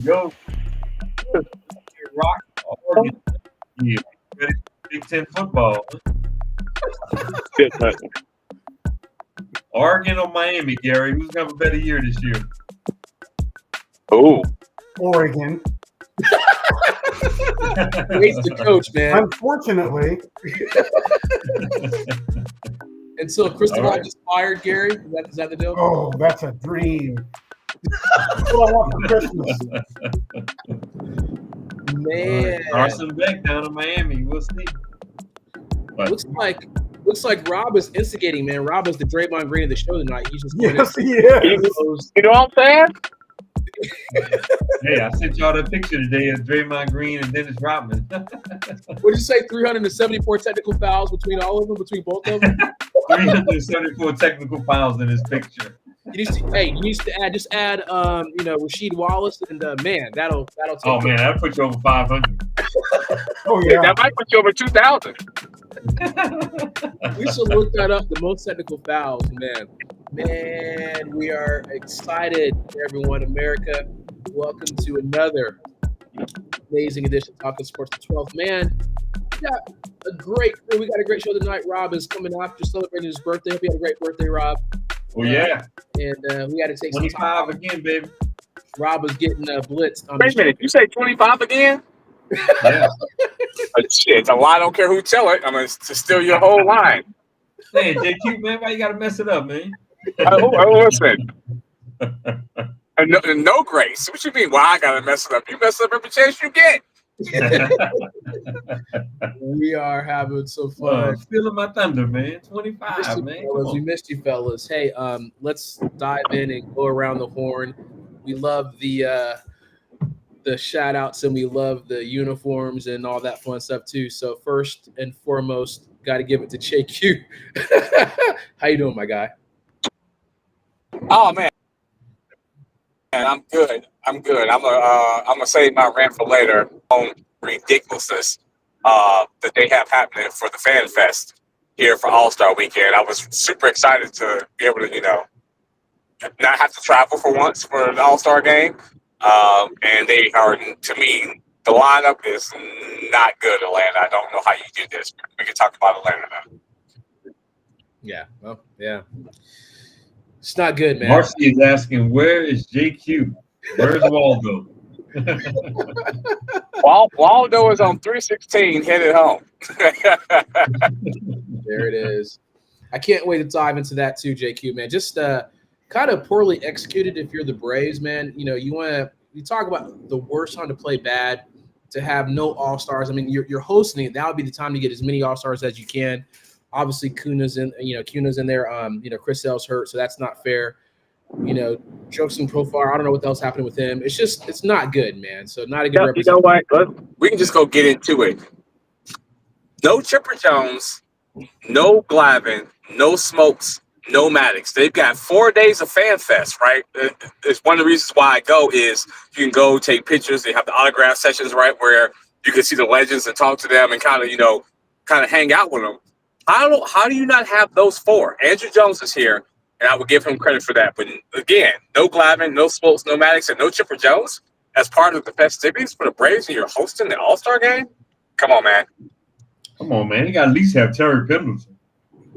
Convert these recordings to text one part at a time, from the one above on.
Yo, Rock, Oregon, yeah, Big Ten football. Oregon or Miami, Gary? Who's gonna have a better year this year? Oh, Oregon. He's the coach, man. Unfortunately. Until Cristobal All right. gets fired, Gary. Is that the deal? Oh, that's a dream. That's what I want for Christmas. Man, Carson Beck down in Miami. We'll see. But looks like Rob is instigating, man. Rob is the Draymond Green of the show tonight. He's just Yes, he is. you know what I'm saying? hey, I sent y'all that picture today of Draymond Green and Dennis Rodman. What did you say? 374 technical fouls between all of them, between both of them. 374 technical fouls in this picture. You need to add Rasheed Wallace and man, that'll take Oh man, that'll put you over 500. Oh, yeah. That might put you over 2,000. We should look that up. The most technical fouls, man. We are excited, everyone. America, welcome to another amazing edition of Talking Sports the 12th. Man, we got a great crew. We got a great show tonight. Rob is coming up, just celebrating his birthday. Hope you had a great birthday, Rob. Oh yeah, And we got to take 25 some time. again, baby. Rob was getting blitzed. On Wait a minute, you say 25 again? Yeah. Shit, a lie. I don't care who tell it. I'm going to steal your whole line. Hey, JQ, man, why you gotta mess it up, man? Listen. No grace. What you mean? Why I gotta mess it up? You mess up every chance you get. We are having some Well, fun. stealing my thunder, man. 25, man. Come We on. missed you, fellas. Hey, let's dive in and go around the horn. We love the shout outs and we love the uniforms and all that fun stuff too. So first and foremost, got to give it to JQ. How you doing, my guy? Oh man, I'm good. I'm gonna save my rant for later on ridiculousness that they have happening for the Fan Fest here for All Star Weekend. I was super excited to be able to, not have to travel for once for the All Star Game. And they are, to me, the lineup is not good, Atlanta. I don't know how you do this. We can talk about Atlanta now. Yeah. Well, yeah. It's not good, man. Marcy is asking, where is JQ? Where's Waldo? Waldo is on 316 headed home. There it is. I can't wait to dive into that too, JQ, man. Just kind of poorly executed if you're the Braves, man. You talk about the worst time to play bad, to have no All-Stars. I mean, you're hosting it. That would be the time to get as many All-Stars as you can. Obviously, Kuna's in there. Chris Sale's hurt, so that's not fair. Jokes profile. I don't know what else happened with him. It's not good, man. So not a good representation. You know what? We can just go get into it. No Chipper Jones, no Glavine, no Smokes, no Maddox. They've got 4 days of Fan Fest, right? It's one of the reasons why I go is you can go take pictures. They have the autograph sessions, right, where you can see the legends and talk to them and kind of hang out with them. How do you not have those four? Andrew Jones is here, and I would give him credit for that. But again, no Glavine, no Smokes, no Maddox, and no Chipper Jones as part of the festivities for the Braves, and you're hosting the All-Star Game? Come on, man. Come on, man. You got to at least have Terry Pendleton.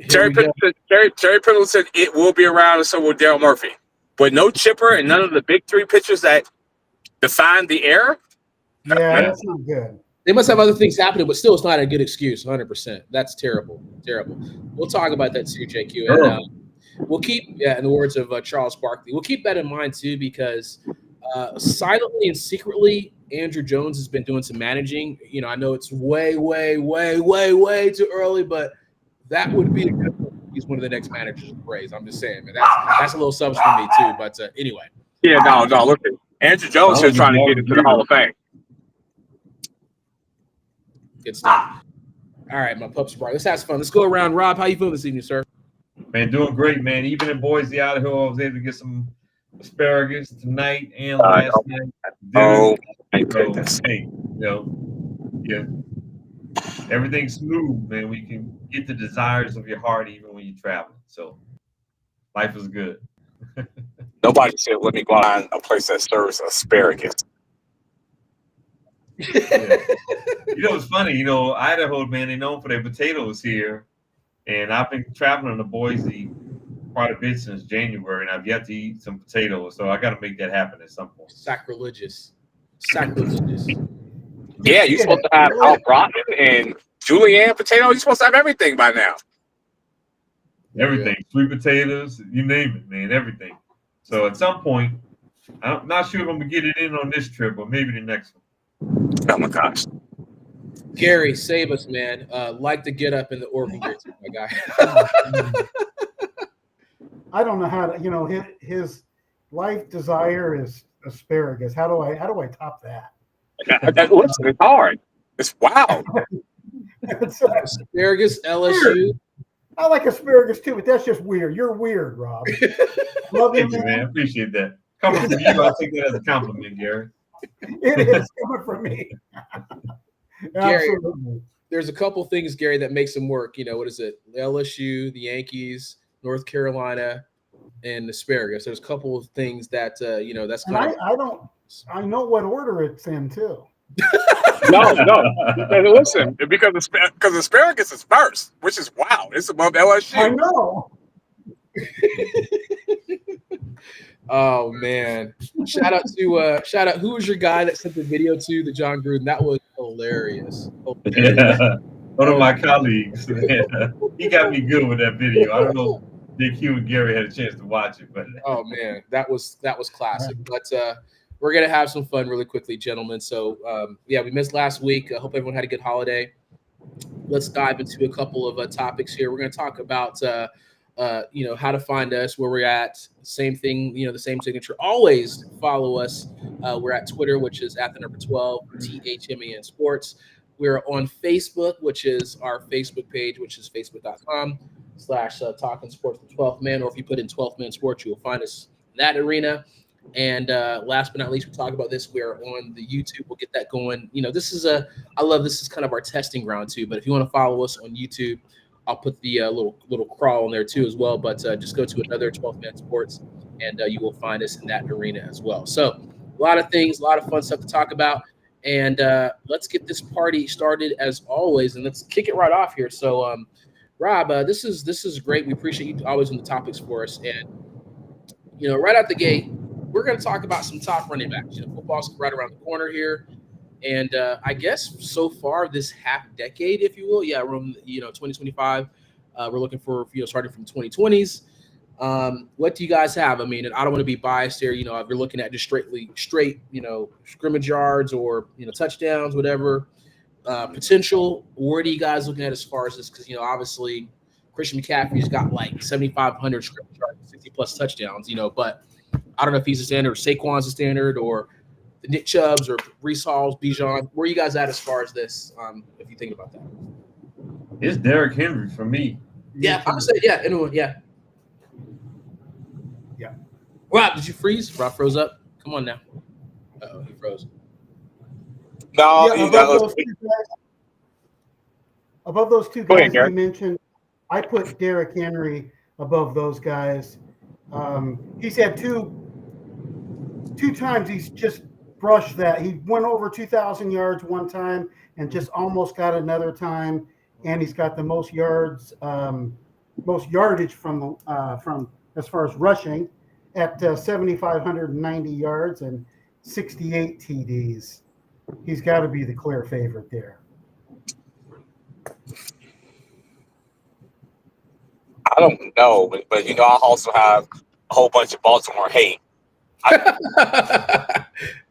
Terry Pendleton, it will be around, and so will Daryl Murphy. But no Chipper and none of the big three pitchers that define the era. Yeah, that's not good. They must have other things happening, but still, it's not a good excuse. 100%. That's terrible. Terrible. We'll talk about that too, JQ. And we'll keep, in the words of Charles Barkley, we'll keep that in mind too, because silently and secretly, Andrew Jones has been doing some managing. I know it's way, way, way, way, way too early, but that would be a good one. He's one of the next managers of the Braves. I'm just saying, man. That's a little subs for me too. But anyway. Yeah, no. Look, Andrew Jones is trying to get into the Hall of Fame. Good stuff. All right, my pups are Let's have some fun. Let's go around. Rob, how you feeling this evening, sir? Man, doing great, man. Even in Boise, Idaho, I was able to get some asparagus tonight and last night. Oh, my goodness. Hey, yeah. Everything's smooth, man. We can get the desires of your heart even when you're traveling. So life is good. Nobody said, let me go on a place that serves asparagus. Yeah. It's funny. Idaho, man, they're known for their potatoes here, and I've been traveling to Boise quite a bit since January, and I've yet to eat some potatoes. So I got to make that happen at some point. Sacrilegious. Yeah, you're supposed to have al gratin and julienne potato. You're supposed to have everything by now. Everything, sweet potatoes, you name it, man, everything. So at some point, I'm not sure if I'm gonna get it in on this trip, or maybe the next one. Oh my gosh. Gary, save us, man. Like to get up in the Oregon here too, my guy. I don't know how to. His life desire is asparagus. How do I top that? Listen, it's hard. It's wow. Asparagus, LSU. I like asparagus too, but that's just weird. You're weird, Rob. Love you, Thank you, man. I appreciate that. Coming from you, I'll take that as a compliment, Gary. It is coming from me. Gary, Absolutely. there's a couple things, Gary, that makes them work. What is it? LSU, the Yankees, North Carolina, and asparagus. There's a couple of things that that's kind of. I know what order it's in too. No. Listen, because asparagus is first, which is wow. It's above LSU. I know. Oh man! Shout out. Who was your guy that sent the video to the John Gruden? That was hilarious. Yeah. One of my colleagues. He got me good with that video. I don't know if JQ and Gary had a chance to watch it, but oh man, that was classic. But we're gonna have some fun really quickly, gentlemen. So we missed last week. I hope everyone had a good holiday. Let's dive into a couple of topics here. We're gonna talk about how to find us, where we're at. Same thing, the same signature. Always follow us. We're at Twitter, which is at the number 12 THMAN Sports. We're on Facebook, which is our Facebook page, which is facebook.com/Talking Sports with 12th Man. Or if you put in 12th Man Sports, you will find us in that arena. And last but not least, we talk about this. We're on the YouTube. We'll get that going. This is kind of our testing ground too. But if you want to follow us on YouTube, I'll put the little crawl in there too as well. But just go to another 12th Man Sports, and you will find us in that arena as well. So a lot of things, a lot of fun stuff to talk about. And let's get this party started as always, and let's kick it right off here. So, Rob, this is great. We appreciate you always on the topics for us. And right out the gate, we're going to talk about some top running backs. Football's right around the corner here. And I guess so far this half decade, if you will, we're 2025. We're looking for starting from 2020s. What do you guys have? I mean, I don't want to be biased here. If you're looking at just straight, scrimmage yards or touchdowns, whatever potential. What are you guys looking at as far as this? Because obviously Christian McCaffrey's got like 7,500 scrimmage yards, 60 plus touchdowns. But I don't know if he's a standard, or Saquon's a standard, or the Nick Chubbs or Breece Halls, Bijan. Where are you guys at as far as this? If you think about that, it's Derrick Henry for me. Yeah, I'm gonna say anyone. Yeah. Rob, did you freeze? Rob froze up. Come on now. Uh-oh, he froze. No, above those two Go guys ahead, Gary. you mentioned, I put Derrick Henry above those guys. He's had two times he's just brushed that. He went over 2,000 yards one time and just almost got another time, and he's got the most yards, most yardage from as far as rushing at 7,590 yards and 68 TDs. He's got to be the clear favorite there. I don't know, but I also have a whole bunch of Baltimore hate. You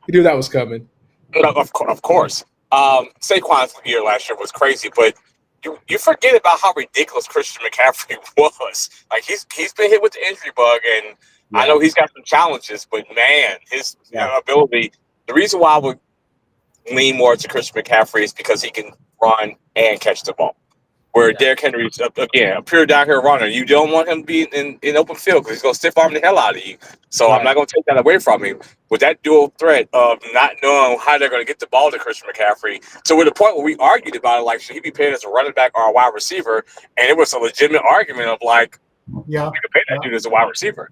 knew that was coming. Of course. Saquon's year last year was crazy, but you forget about how ridiculous Christian McCaffrey was. Like he's been hit with the injury bug, and I know he's got some challenges, but man, his ability. The reason why I would lean more to Christian McCaffrey is because he can run and catch the ball. Where Derrick Henry's, again, a pure down here runner. You don't want him to be in open field because he's going to stiff arm the hell out of you. So I'm not going to take that away from him. With that dual threat of not knowing how they're going to get the ball to Christian McCaffrey. So we're at the point where we argued about it, like, should he be paid as a running back or a wide receiver? And it was a legitimate argument of like, you can pay that dude as a wide receiver.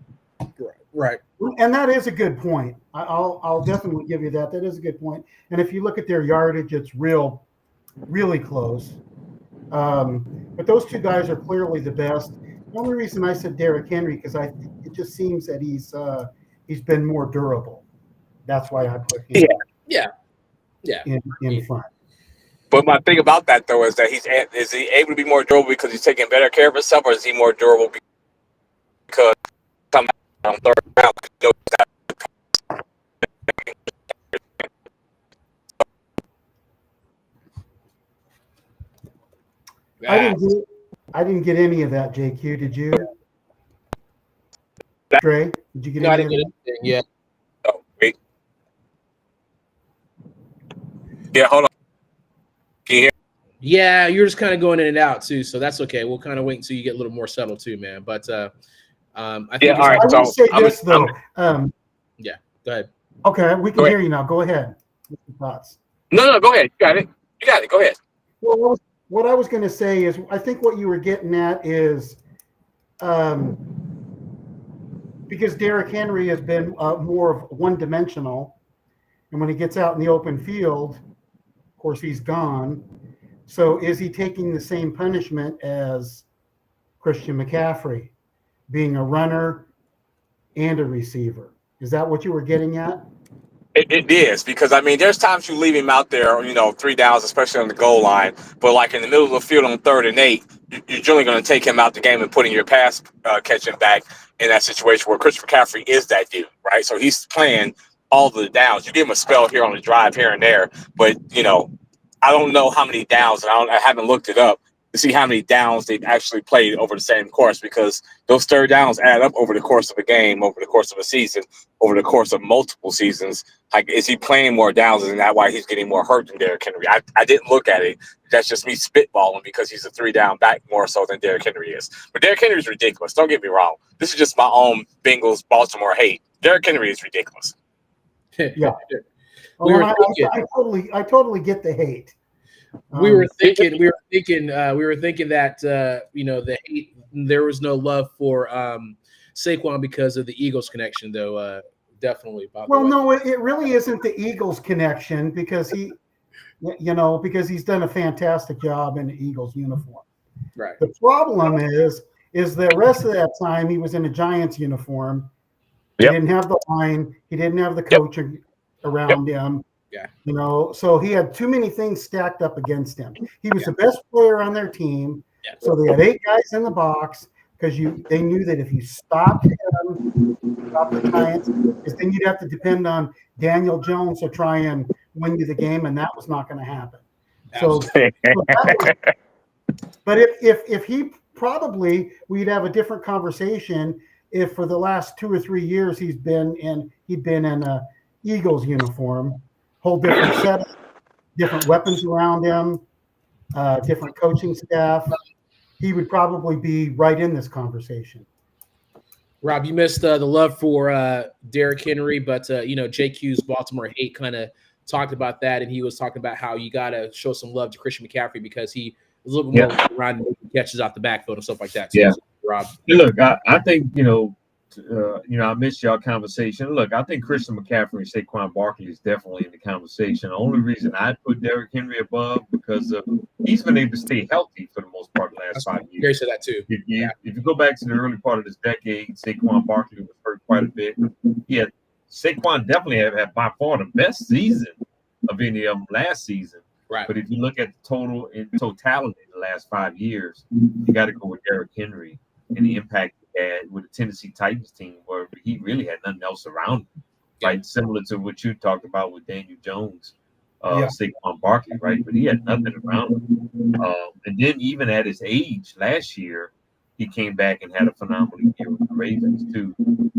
Right. And that is a good point. I'll definitely give you that. That is a good point. And if you look at their yardage, it's really close. But those two guys are clearly the best. The only reason I said Derrick Henry because it just seems that he's been more durable. That's why I put him in front. But my thing about that though is that is he able to be more durable because he's taking better care of himself, or is he more durable because on third round? I didn't get any of that, JQ. Did you? Dre, did you get any of that? Yeah. Oh, wait. Yeah, hold on. Can you hear? Yeah, you're just kind of going in and out too, so that's okay. We'll kind of wait until you get a little more settled too, man. But I think Yeah, all right. I will say this though. Yeah, go ahead. Okay, we can hear you now. Go ahead. What's your thoughts? No, go ahead. You got it. Go ahead. Well, what I was going to say is, I think what you were getting at is, because Derrick Henry has been more of one-dimensional, and when he gets out in the open field, of course, he's gone. So is he taking the same punishment as Christian McCaffrey, being a runner and a receiver? Is that what you were getting at? It is, because I mean, there's times you leave him out there, 3 downs, especially on the goal line. But like in the middle of the field on 3rd and 8, you're generally going to take him out the game and putting your pass catching back in that situation where Christian McCaffrey is that dude, right? So he's playing all the downs. You give him a spell here on the drive here and there, but I don't know how many downs, and I haven't looked it up to see how many downs they've actually played over the same course, because those 3rd downs add up over the course of a game, over the course of a season, over the course of multiple seasons. Like, is he playing more downs, and that's why he's getting more hurt than Derrick Henry? I didn't look at it. That's just me spitballing because he's a 3-down back more so than Derrick Henry is. But Derrick Henry is ridiculous. Don't get me wrong. This is just my own Bengals Baltimore hate. Derrick Henry is ridiculous. Yeah. I totally get the hate. We were thinking that the hate, there was no love for Saquon because of the Eagles connection, though. Definitely. Well, no, it really isn't the Eagles connection because because he's done a fantastic job in the Eagles uniform. Right. The problem is the rest of that time he was in a Giants uniform. He didn't have the line. He didn't have the coaching around him. Yeah. So he had too many things stacked up against him. He was the best player on their team. Yeah. So they had 8 guys in the box because they knew that if you stopped him, stop the Giants, because then you'd have to depend on Daniel Jones to try and win you the game, and that was not going to happen. But if he probably, we'd have a different conversation if for the last 2 or 3 years he'd been in a Eagles uniform, whole different set, different weapons around him, different coaching staff. He would probably be right in this conversation. Rob, you missed the love for Derrick Henry, but JQ's Baltimore hate kind of talked about that, and he was talking about how you got to show some love to Christian McCaffrey because he was a little bit more around and making catches off the backfield and stuff like that. Too. Yeah, So, Rob. Look, I think I missed y'all conversation. Look, I think Christian McCaffrey and Saquon Barkley is definitely in the conversation. The only reason I put Derrick Henry above because he's been able to stay healthy for the most part the last 5 years. Gary said that too. If you go back to the early part of this decade, Saquon Barkley was hurt quite a bit. Saquon definitely had by far the best season of any of them last season. Right. But if you look at the totality the last 5 years, you got to go with Derrick Henry and the impact he had with the Tennessee Titans team, where he really had nothing else around him, right? Similar to what you talked about with Daniel Jones, Saquon Barkley, right? But he had nothing around him. And then even at his age last year, he came back and had a phenomenal year with the Ravens too.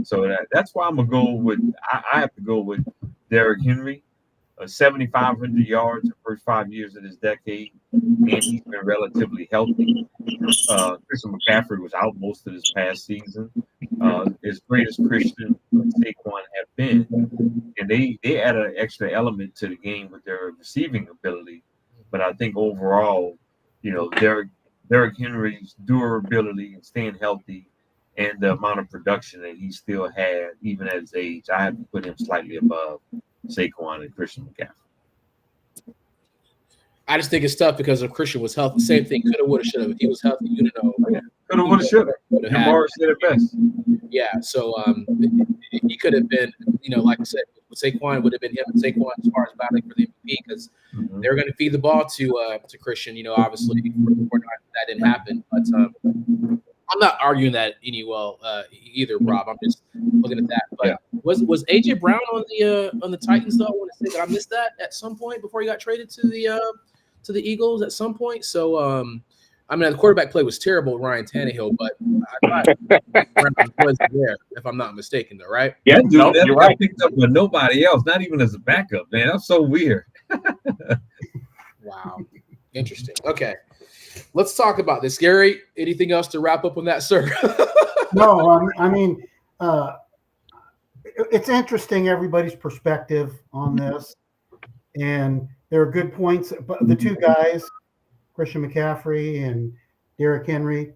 So that's why I'm gonna go with. I have to go with Derrick Henry. 7,500 yards the first 5 years of this decade, and he's been relatively healthy. Christian McCaffrey was out most of this past season. As great as Christian and Saquon have been, and they add an extra element to the game with their receiving ability. But I think overall, Derrick Henry's durability and staying healthy and the amount of production that he still had, even at his age, I have to put him slightly above Saquon and Christian McCaffrey. I just think it's tough because if Christian was healthy, same thing. Coulda, woulda, shoulda. If he was healthy, you know. Coulda, woulda, shoulda. Jamar said it best. Yeah, so he could have been, you know, like I said, Saquon would have been him and Saquon as far as battling for the MVP because they were going to feed the ball to Christian. You know, obviously that didn't happen, but I'm not arguing that either, Rob. I'm just looking at that. But was AJ Brown on the Titans though? I want to say that I missed that at some point before he got traded to the Eagles at some point. So I mean, the quarterback play was terrible, Ryan Tannehill, but I thought Brown was there, if I'm not mistaken, though, right? Yeah, dude, you're right. Picked up with nobody else, not even as a backup, man. That's so weird. Wow, interesting. Okay, let's talk about this, Gary. Anything else to wrap up on that, sir? No, I mean, it's interesting everybody's perspective on this, and there are good points. But the two guys, Christian McCaffrey and Derrick Henry,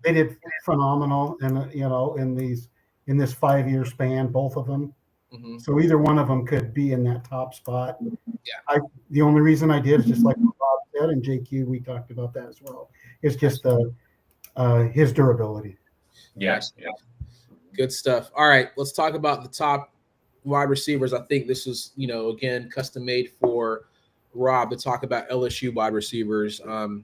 they did phenomenal, and in this 5-year span, both of them. Mm-hmm. So either one of them could be in that top spot. Yeah. The only reason I did is just like Rob said, and JQ, we talked about that as well. It's just his durability. Yes. Yeah. Good stuff. All right, let's talk about the top wide receivers. I think this was, again, custom made for Rob to talk about LSU wide receivers.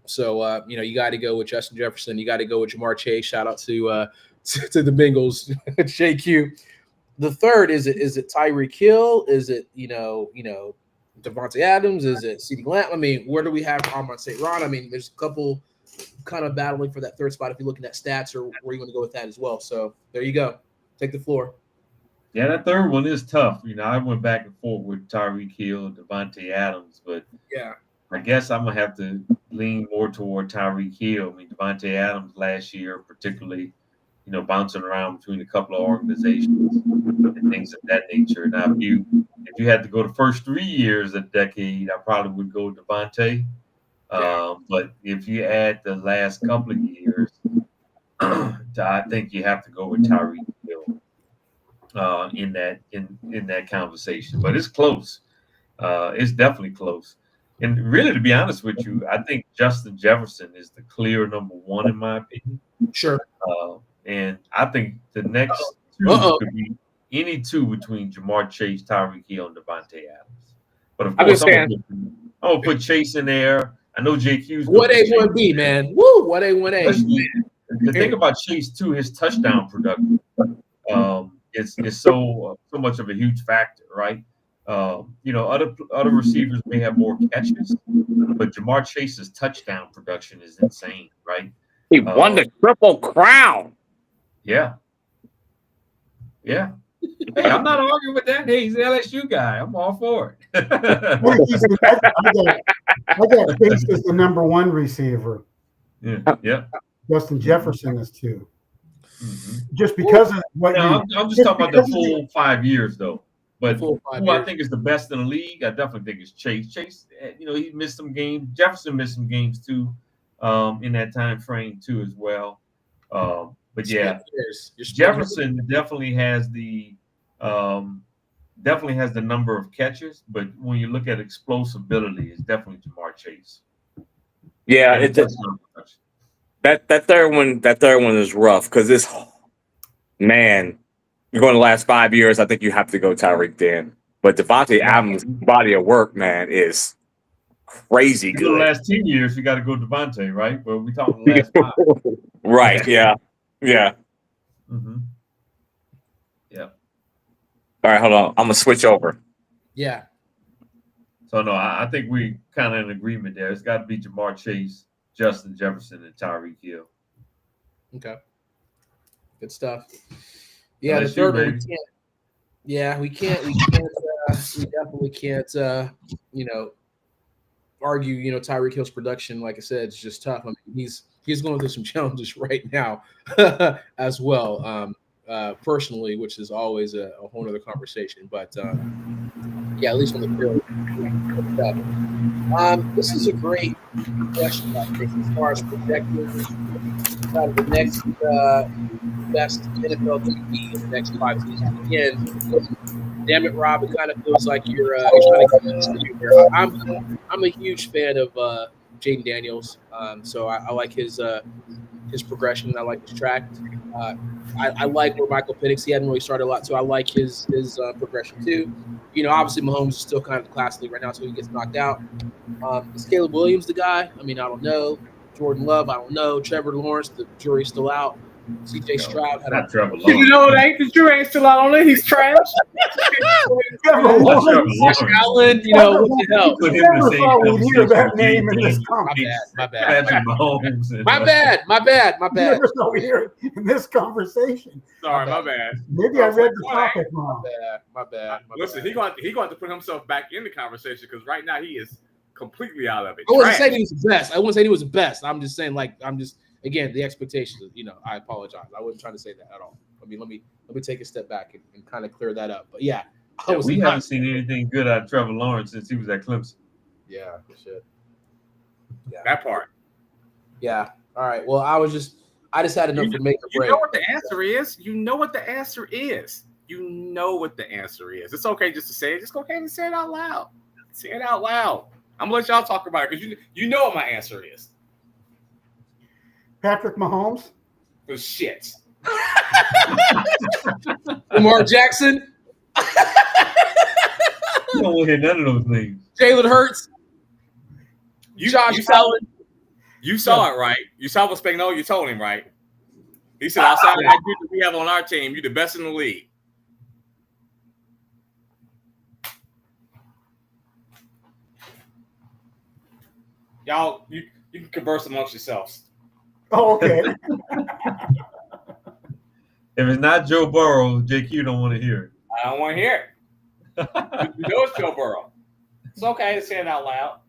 So you got to go with Justin Jefferson. You got to go with Jamar Chase. Shout out to the Bengals, JQ. The third, is it Tyreek Hill? Is it Devontae Adams? Is it CeeDee Lamb? I mean, where do we have Amon St. Ron? I mean, there's a couple kind of battling for that third spot if you're looking at stats or where you want to go with that as well. So there you go. Take the floor. Yeah, that third one is tough. I went back and forth with Tyreek Hill and Devontae Adams, but I guess I'm going to have to lean more toward Tyreek Hill. I mean, Devontae Adams last year, particularly, bouncing around between a couple of organizations and things of that nature. Now, if you had to go the first 3 years of the decade, I probably would go Devontae. But if you add the last couple of years, I think you have to go with Tyreek Hill in that conversation. But it's close. It's definitely close. And really, to be honest with you, I think Justin Jefferson is the clear number one in my opinion. Sure. And I think the next two could be any two between Jamar Chase, Tyreek Hill, and Devontae Adams. But of course, I'm gonna put Chase in there. I know JQ's what A, what B, man. Woo, what A, what A. The thing about Chase too, his touchdown production is so much of a huge factor, right? Other receivers may have more catches, but Jamar Chase's touchdown production is insane, right? He won the Triple Crown. Yeah. Hey, I'm not arguing with that. Hey, he's an LSU guy. I'm all for it. I got Chase as the number one receiver. Yeah. Justin Jefferson is two. Mm-hmm. Just because of what I'm just talking about the full 5 years, though. But who I think is the best in the league, I definitely think is Chase. Chase, he missed some games. Jefferson missed some games, too, in that time frame, too, as well. But yeah, Jefferson definitely has the number of catches, but when you look at explosibility, it's definitely Jamar Chase. Yeah, that third one is rough because you're going the last 5 years. I think you have to go Tyreek then, but Devontae Adams' body of work, man, is crazy good. The last 10 years, you got to go Devontae, right? But we talking the last 5. Right? Yeah. Mm-hmm. Yeah. All right, hold on. I'm gonna switch over. Yeah. So no, I think we kind of in agreement there. It's got to be Jamar Chase, Justin Jefferson, and Tyreek Hill. Okay. Good stuff. Yeah, the third one we can't. Yeah, we can't. We definitely can't. Argue. Tyreek Hill's production, like I said, is just tough. I mean, he's going through some challenges right now as well, personally, which is always a whole other conversation. But at least on the field. This is a great question, I think, as far as projecting the next best NFL QB in the next 5 seasons. Again, damn it, Rob, it kind of feels like you're trying to convince me here. I'm a huge fan of Jaden Daniels, so I like his progression. I like his track. I like where Michael Penix, he hadn't really started a lot, so I like his progression too. You know, obviously Mahomes is still kind of the class league right now, so he gets knocked out. Is Caleb Williams the guy? I mean, I don't know. Jordan Love, I don't know. Trevor Lawrence, the jury's still out. CJ Stroud had Not Trevor Lawrence. You know it ain't. The jury ain't still out on it. He's trash. Trevor Not Lawrence. Trevor Lawrence. Josh Allen, you know, what the hell? Put him in Never the same thought we'd hear that conversation name with in this Jaden conversation. My bad. Patrick Mahomes. And, My bad. Never thought we'd hear it in this conversation. Sorry, my bad. Maybe I read the topic wrong. My bad. Listen, he going to put himself back in the conversation because right now he is completely out of it. I wasn't Trash. saying he was the best. I wasn't saying he was the best. I'm just saying, again, the expectations. You know, I apologize. I wasn't trying to say that at all. I mean, let me take a step back and kind of clear that up. But yeah, we haven't seen anything good out of Trevor Lawrence since he was at Clemson. Yeah, for sure. Yeah. That part. Yeah. All right. Well, I just had enough to make a break. You know what the answer is? You know what the answer is. You know what the answer is. It's okay just to say it. Just go ahead and say it out loud. Say it out loud. I'm going to let y'all talk about it because you know what my answer is. Patrick Mahomes. For shit. Lamar Jackson, You don't want to hear none of those things. Jalen Hurts, Josh Allen. You saw it, right? You saw what Spagnuolo told him, right? He said, outside of that dude that we have on our team, you're the best in the league. Y'all, you can converse amongst yourselves. Oh, okay. If it's not Joe Burrow, JQ don't want to hear it. I don't want to hear it. You know it's Joe Burrow. It's okay to say it out loud.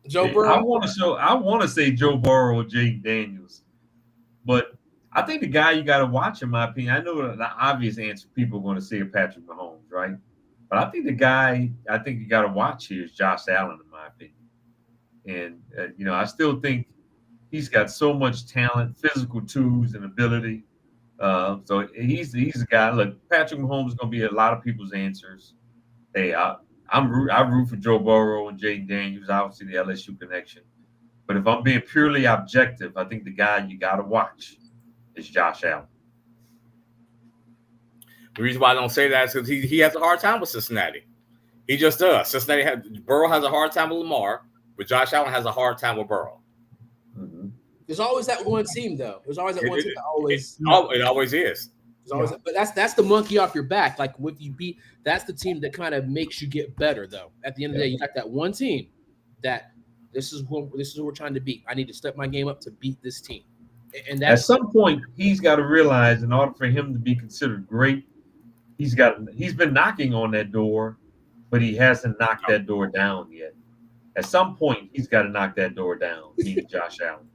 Joe Burrow. I want to say Joe Burrow or Jaden Daniels, but I think the guy you got to watch, in my opinion. I know the obvious answer people are going to say is Patrick Mahomes, right? But I think the guy I think you got to watch here is Josh Allen, in my opinion. And I still think he's got so much talent, physical tools, and ability. So he's a guy. Look, Patrick Mahomes is going to be a lot of people's answers. Hey, I root for Joe Burrow and Jaden Daniels, obviously the LSU connection. But if I'm being purely objective, I think the guy you got to watch is Josh Allen. The reason why I don't say that is because he has a hard time with Cincinnati. He just does. Burrow has a hard time with Lamar, but Josh Allen has a hard time with Burrow. Mm-hmm. There's always that one team, though. There's always that one team that always. It always is. Always, but that's the monkey off your back. Like if you beat, that's the team that kind of makes you get better. Though at the end of the day, you got that one team that this is what we're trying to beat. I need to step my game up to beat this team. And that's, at some point, he's got to realize in order for him to be considered great, he's been knocking on that door, but he hasn't knocked that door down yet. At some point, he's got to knock that door down. Meaning Josh Allen.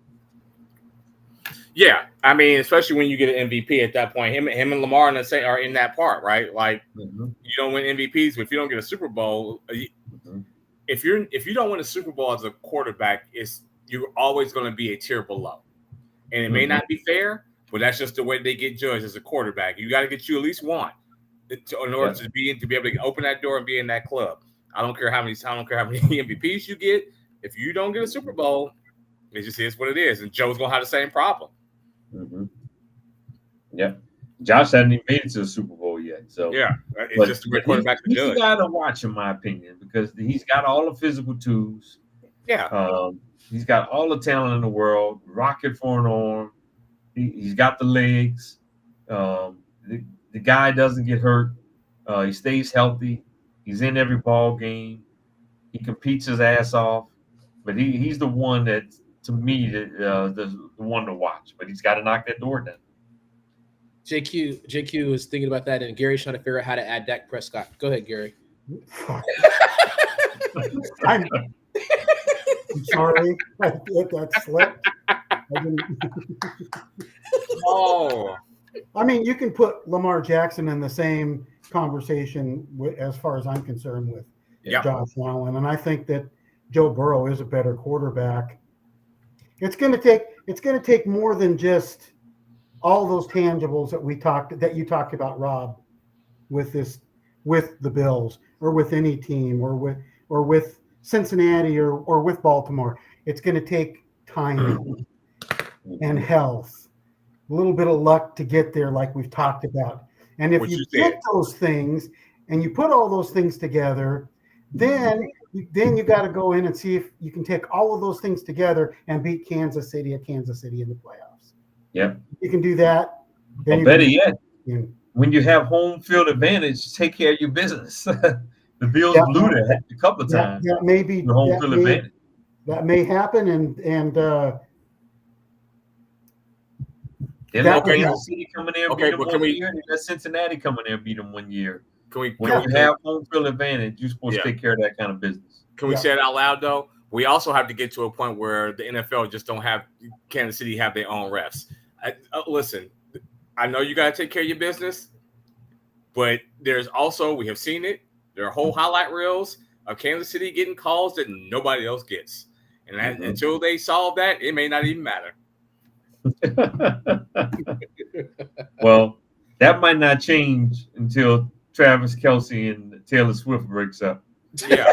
Yeah, I mean, especially when you get an MVP at that point, him and Lamar are in that part, right? Like you don't win MVPs, but if you don't get a Super Bowl, if you don't win a Super Bowl as a quarterback, you're always going to be a tier below, and it may not be fair, but that's just the way they get judged as a quarterback. You got to get you at least one in order to be able to open that door and be in that club. I don't care how many MVPs you get. If you don't get a Super Bowl, it just is what it is, and Joe's going to have the same problem. Mm-hmm. Yeah, Josh hasn't even made it to the Super Bowl yet. So yeah, it's just a great quarterback to judge. He's got to watch, in my opinion, because he's got all the physical tools. Yeah, he's got all the talent in the world. Rocket for an arm. He's got the legs. The guy doesn't get hurt. He stays healthy. He's in every ball game. He competes his ass off. But he's the one that, to me, the one to watch. But he's got to knock that door down. JQ is thinking about that, and Gary's trying to figure out how to add Dak Prescott. Go ahead, Gary. I'm sorry. I let that slip. I mean, you can put Lamar Jackson in the same conversation as far as I'm concerned with Josh Allen, and I think that Joe Burrow is a better quarterback. It's going to it's going to take more than just all those tangibles that you talked about, Rob, with the Bills or with any team or with Cincinnati or with Baltimore. It's going to take timing and health, a little bit of luck to get there, like we've talked about. And if you get those things and you put all those things together, then you got to go in and see if you can take all of those things together and beat Kansas City in the playoffs. Yep. You can do that. Or better yet, when you have home field advantage, take care of your business. The Bills blew that a couple of times. That may be the home field advantage. That may happen, and they let Kansas City come in there and beat them 1 year. They let Cincinnati come in there and beat them 1 year. When you have home field advantage, you're supposed to take care of that kind of business. Can we say it out loud, though? We also have to get to a point where the NFL just don't have Kansas City have their own refs. Listen, I know you got to take care of your business, but there's also, we have seen it, there are whole highlight reels of Kansas City getting calls that nobody else gets. And until they solve that, it may not even matter. Well, that might not change until Travis Kelce and Taylor Swift breaks up. Yeah.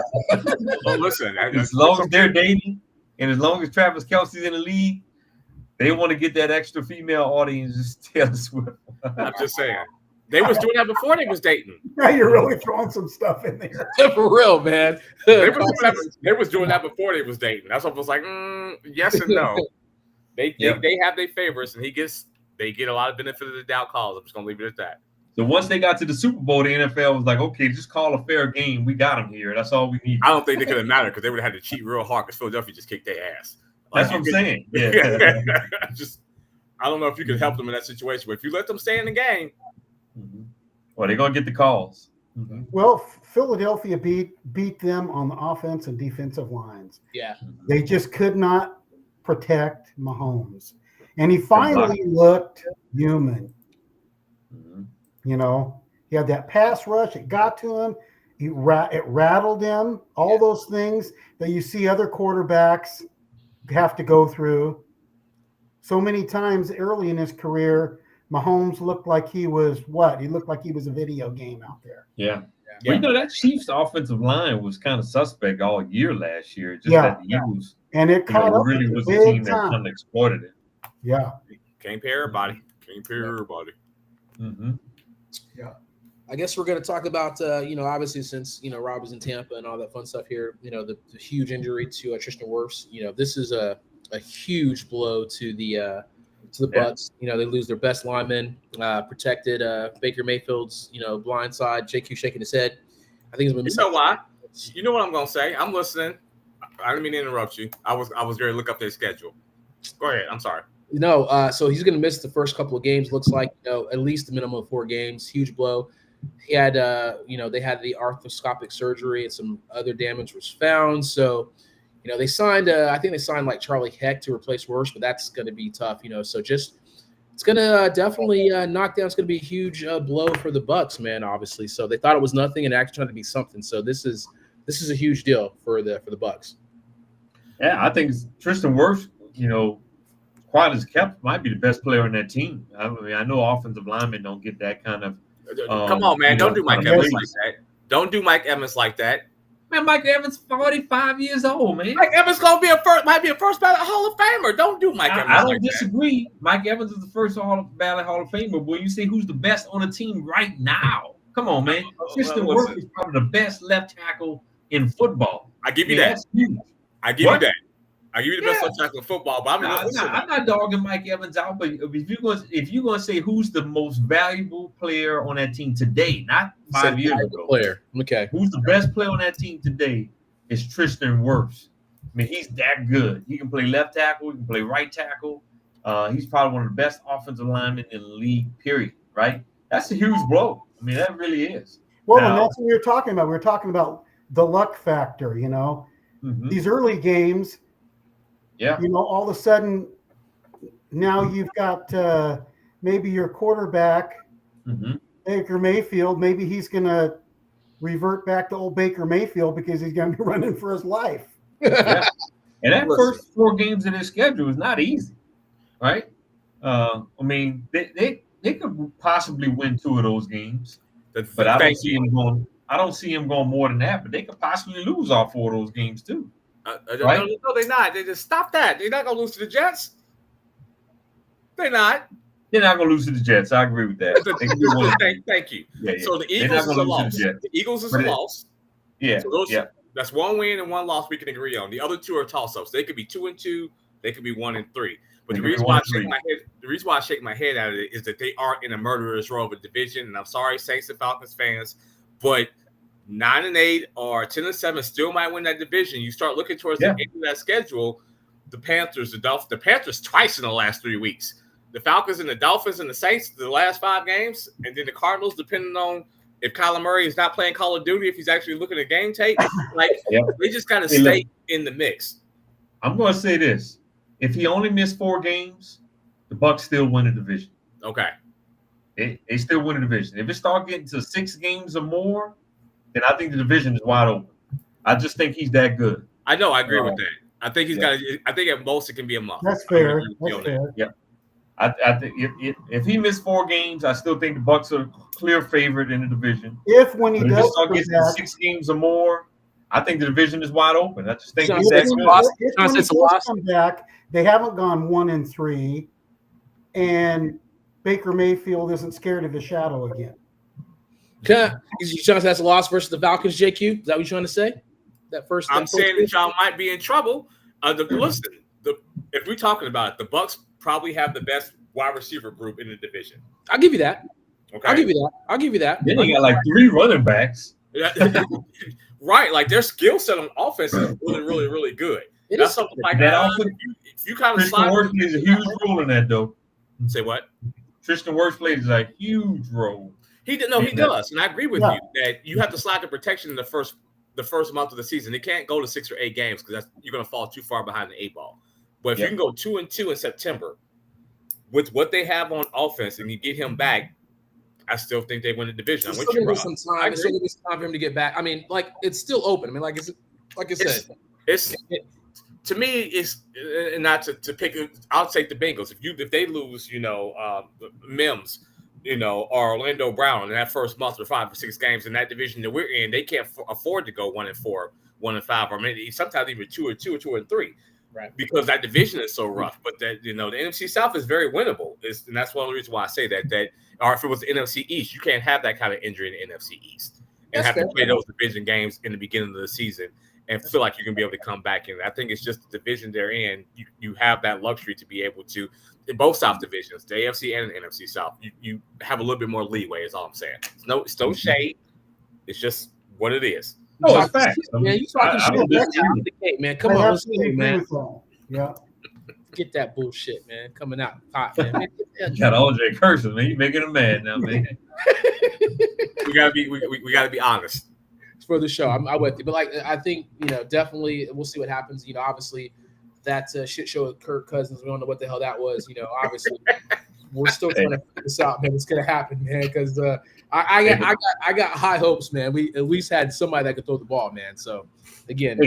Well, listen, as long as they're dating and as long as Travis Kelce's in the league, they want to get that extra female audience, just Taylor Swift. I'm just saying. They was doing that before they was dating. Now you're really throwing some stuff in there. For real, man. They was doing that before they was dating. That's what I was like, yes and no. They have their favorites, and they get a lot of benefit of the doubt calls. I'm just gonna leave it at that. So once they got to the Super Bowl, the NFL was like, okay, just call a fair game. We got them here. That's all we need. I don't think they could have mattered because they would have had to cheat real hard because Philadelphia just kicked their ass. That's what I'm saying. Yeah. I don't know if you could help them in that situation, but if you let them stay in the game, well, they're gonna get the calls. Well, Philadelphia beat them on the offense and defensive lines. Yeah, they just could not protect Mahomes, and he finally looked human. You know, he had that pass rush. It got to him. It rattled him. All those things that you see other quarterbacks have to go through. So many times early in his career, Mahomes looked like he was what? He looked like he was a video game out there. Yeah. Well, you know, that Chiefs offensive line was kind of suspect all year last year. Just that the Eagles and it caught up really was the team that kind of exploited it. Yeah. Can't pay everybody. Yeah. I guess we're going to talk about, obviously since, Rob is in Tampa and all that fun stuff here, the huge injury to Tristan Wirfs. This is a huge blow to the Bucs. They lose their best lineman, protected Baker Mayfield's, blind side. JQ shaking his head. I think it's going to be. You know why? You know what I'm going to say? I'm listening. I didn't mean to interrupt you. I was going to look up their schedule. Go ahead. I'm sorry. So he's going to miss the first couple of games. Looks like at least a minimum of 4 games. Huge blow. He had they had the arthroscopic surgery and some other damage was found. So they signed I think they signed like Charlie Heck to replace Wirfs, but that's going to be tough. So just it's going to definitely knock down. It's going to be a huge blow for the Bucs, man. Obviously, so they thought it was nothing and actually turned to be something. So this is a huge deal for the Bucs. Yeah, I think Tristan Wirfs, quiet as kept, might be the best player on that team. I mean, I know offensive linemen don't get that kind of. Come on, man! Don't do Mike Evans like that. Don't do Mike Evans like that. Man, Mike Evans 45 years old, man. Mike Evans might be a first ballot Hall of Famer. Don't do Mike Evans. I don't disagree. That. Mike Evans is the first ballot Hall of Famer. But when you say who's the best on the team right now, come on, man. Tristan Wirfs is probably the best left tackle in football. I give you that. I give you that. I give you the best left tackle in football, but I'm not dogging Mike Evans out. But if you're going to say who's the most valuable player on that team today, not 5 years ago, player, okay, who's the best player on that team today is Tristan Wirfs. I mean, he's that good. He can play left tackle. He can play right tackle. He's probably one of the best offensive linemen in the league. Period. Right? That's a huge blow. I mean, that really is. Well, and that's what we were talking about. We were talking about the luck factor. These early games. Yeah. All of a sudden, now you've got maybe your quarterback, Baker Mayfield. Maybe he's going to revert back to old Baker Mayfield because he's going to be running for his life. Yeah. And that first 4 games of their schedule is not easy. right? I mean, they could possibly win 2 of those games, but I don't see him going. I don't see him going more than that. But they could possibly lose all 4 of those games too. Right? No, they're not. They just stop that. They're not going to lose to the Jets. They're not. They're not going to lose to the Jets. I agree with that. Thank you. Yeah. So the Eagles is a loss. The Eagles is a loss. Yeah. So that's 1 win and 1 loss we can agree on. The other 2 are toss-ups. They could be 2-2. They could be 1-3. But the reason why I shake my head at it is that they are in a murderer's row of a division. And I'm sorry, Saints and Falcons fans, but 9-8 or 10-7 still might win that division. You start looking towards the end of that schedule. The Panthers, the Panthers twice in the last 3 weeks. The Falcons and the Dolphins and the Saints the last 5 games, and then the Cardinals, depending on if Kyler Murray is not playing Call of Duty, if he's actually looking at game tape, they just got to stay in the mix. I'm going to say this. If he only missed 4 games, the Bucs still win the division. Okay. They still win the division. If it start getting to 6 games or more, then I think the division is wide open. I just think he's that good. I know. I agree with that. I think he's got. I think at most it can be a month. That's fair. That's fair. Yeah. I think if he missed 4 games, I still think the Bucs are a clear favorite in the division. When he does start getting to 6 games or more, I think the division is wide open. I just think he's that good. If he come back, they haven't gone 1-3, and Baker Mayfield isn't scared of his shadow again. You trying to say that's a loss versus the Falcons, JQ? Is that what you're trying to say? I'm saying that y'all might be in trouble. Listen, if we're talking about it, the Bucs probably have the best wide receiver group in the division. I'll give you that. Okay. I'll give you that. Then they got like 3 running backs. Right, like their skill set on offense is really, really, really good. That's something like that. If you kind of Tristan Wirfs plays a huge role in that, though. Say what? Tristan Wirfs plays a huge role. He does, and I agree with you that you have to slide the protection in the first month of the season. It can't go to 6 or 8 games because you're going to fall too far behind the 8 ball. But if you can go 2-2 in September with what they have on offense, and you get him back, I still think they win the division. I'm with you, Rob. Some time. It's still time for him to get back. I mean, like it's still open. I mean, like I said, to me, it's not to pick. I'll take the Bengals if they lose, Mims, or Orlando Brown in that first month or 5 or 6 games in that division that we're in, they can't afford to go 1-4, 1-5, or maybe sometimes even 2-2 or 2-3. Right. Because that division is so rough. But that the NFC South is very winnable. And that's one of the reasons why I say that or if it was the NFC East, you can't have that kind of injury in the NFC East and have to play those division games in the beginning of the season and feel like you're gonna be able to come back in. I think it's just the division they're in. You have that luxury to be able to in both South divisions, the AFC and the NFC South. You have a little bit more leeway, is all I'm saying. It's no shade. It's just what it is. No, it's facts. Man, you talking shit. Man, come on, man. Yeah. Get that bullshit, man. Coming out hot, man. Got OJ cursing, man. You making him mad now, man. we gotta be honest. It's for the show. I'm with you, but like I think definitely we'll see what happens. Obviously that shit show with Kirk Cousins. We don't know what the hell that was. Obviously we're still trying to figure this out, man. It's gonna happen, man. Because I got high hopes, man. We at least had somebody that could throw the ball, man. So again,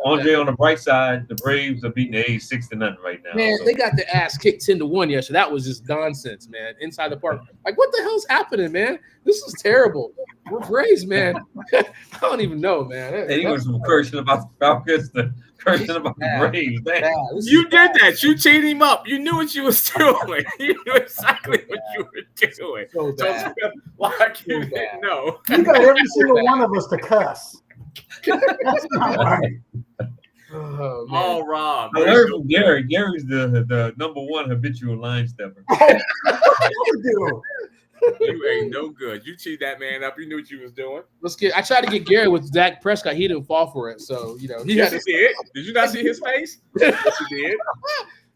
Andre, on the bright side, the Braves are beating the A's 6-0 right now. Man, they got their ass kicked 10-1 yesterday. That was just nonsense, man. Inside the park, like what the hell's happening, man? This is terrible. We're Braves, man. I don't even know, man. And he was cursing about the Falcons, cursing about the Braves, man. You did that. You teed him up. You knew what you was doing. You knew exactly what you were doing. So bad. Like you didn't know. You got every single one of us to cuss. That's not right. Oh, Rob. I learned from Gary. Gary's the number 1 habitual line stepper. You ain't no good. You cheat that man up. You knew what you was doing. I tried to get Gary with Dak Prescott. He didn't fall for it. So he did. Did you not see his face? Yes, he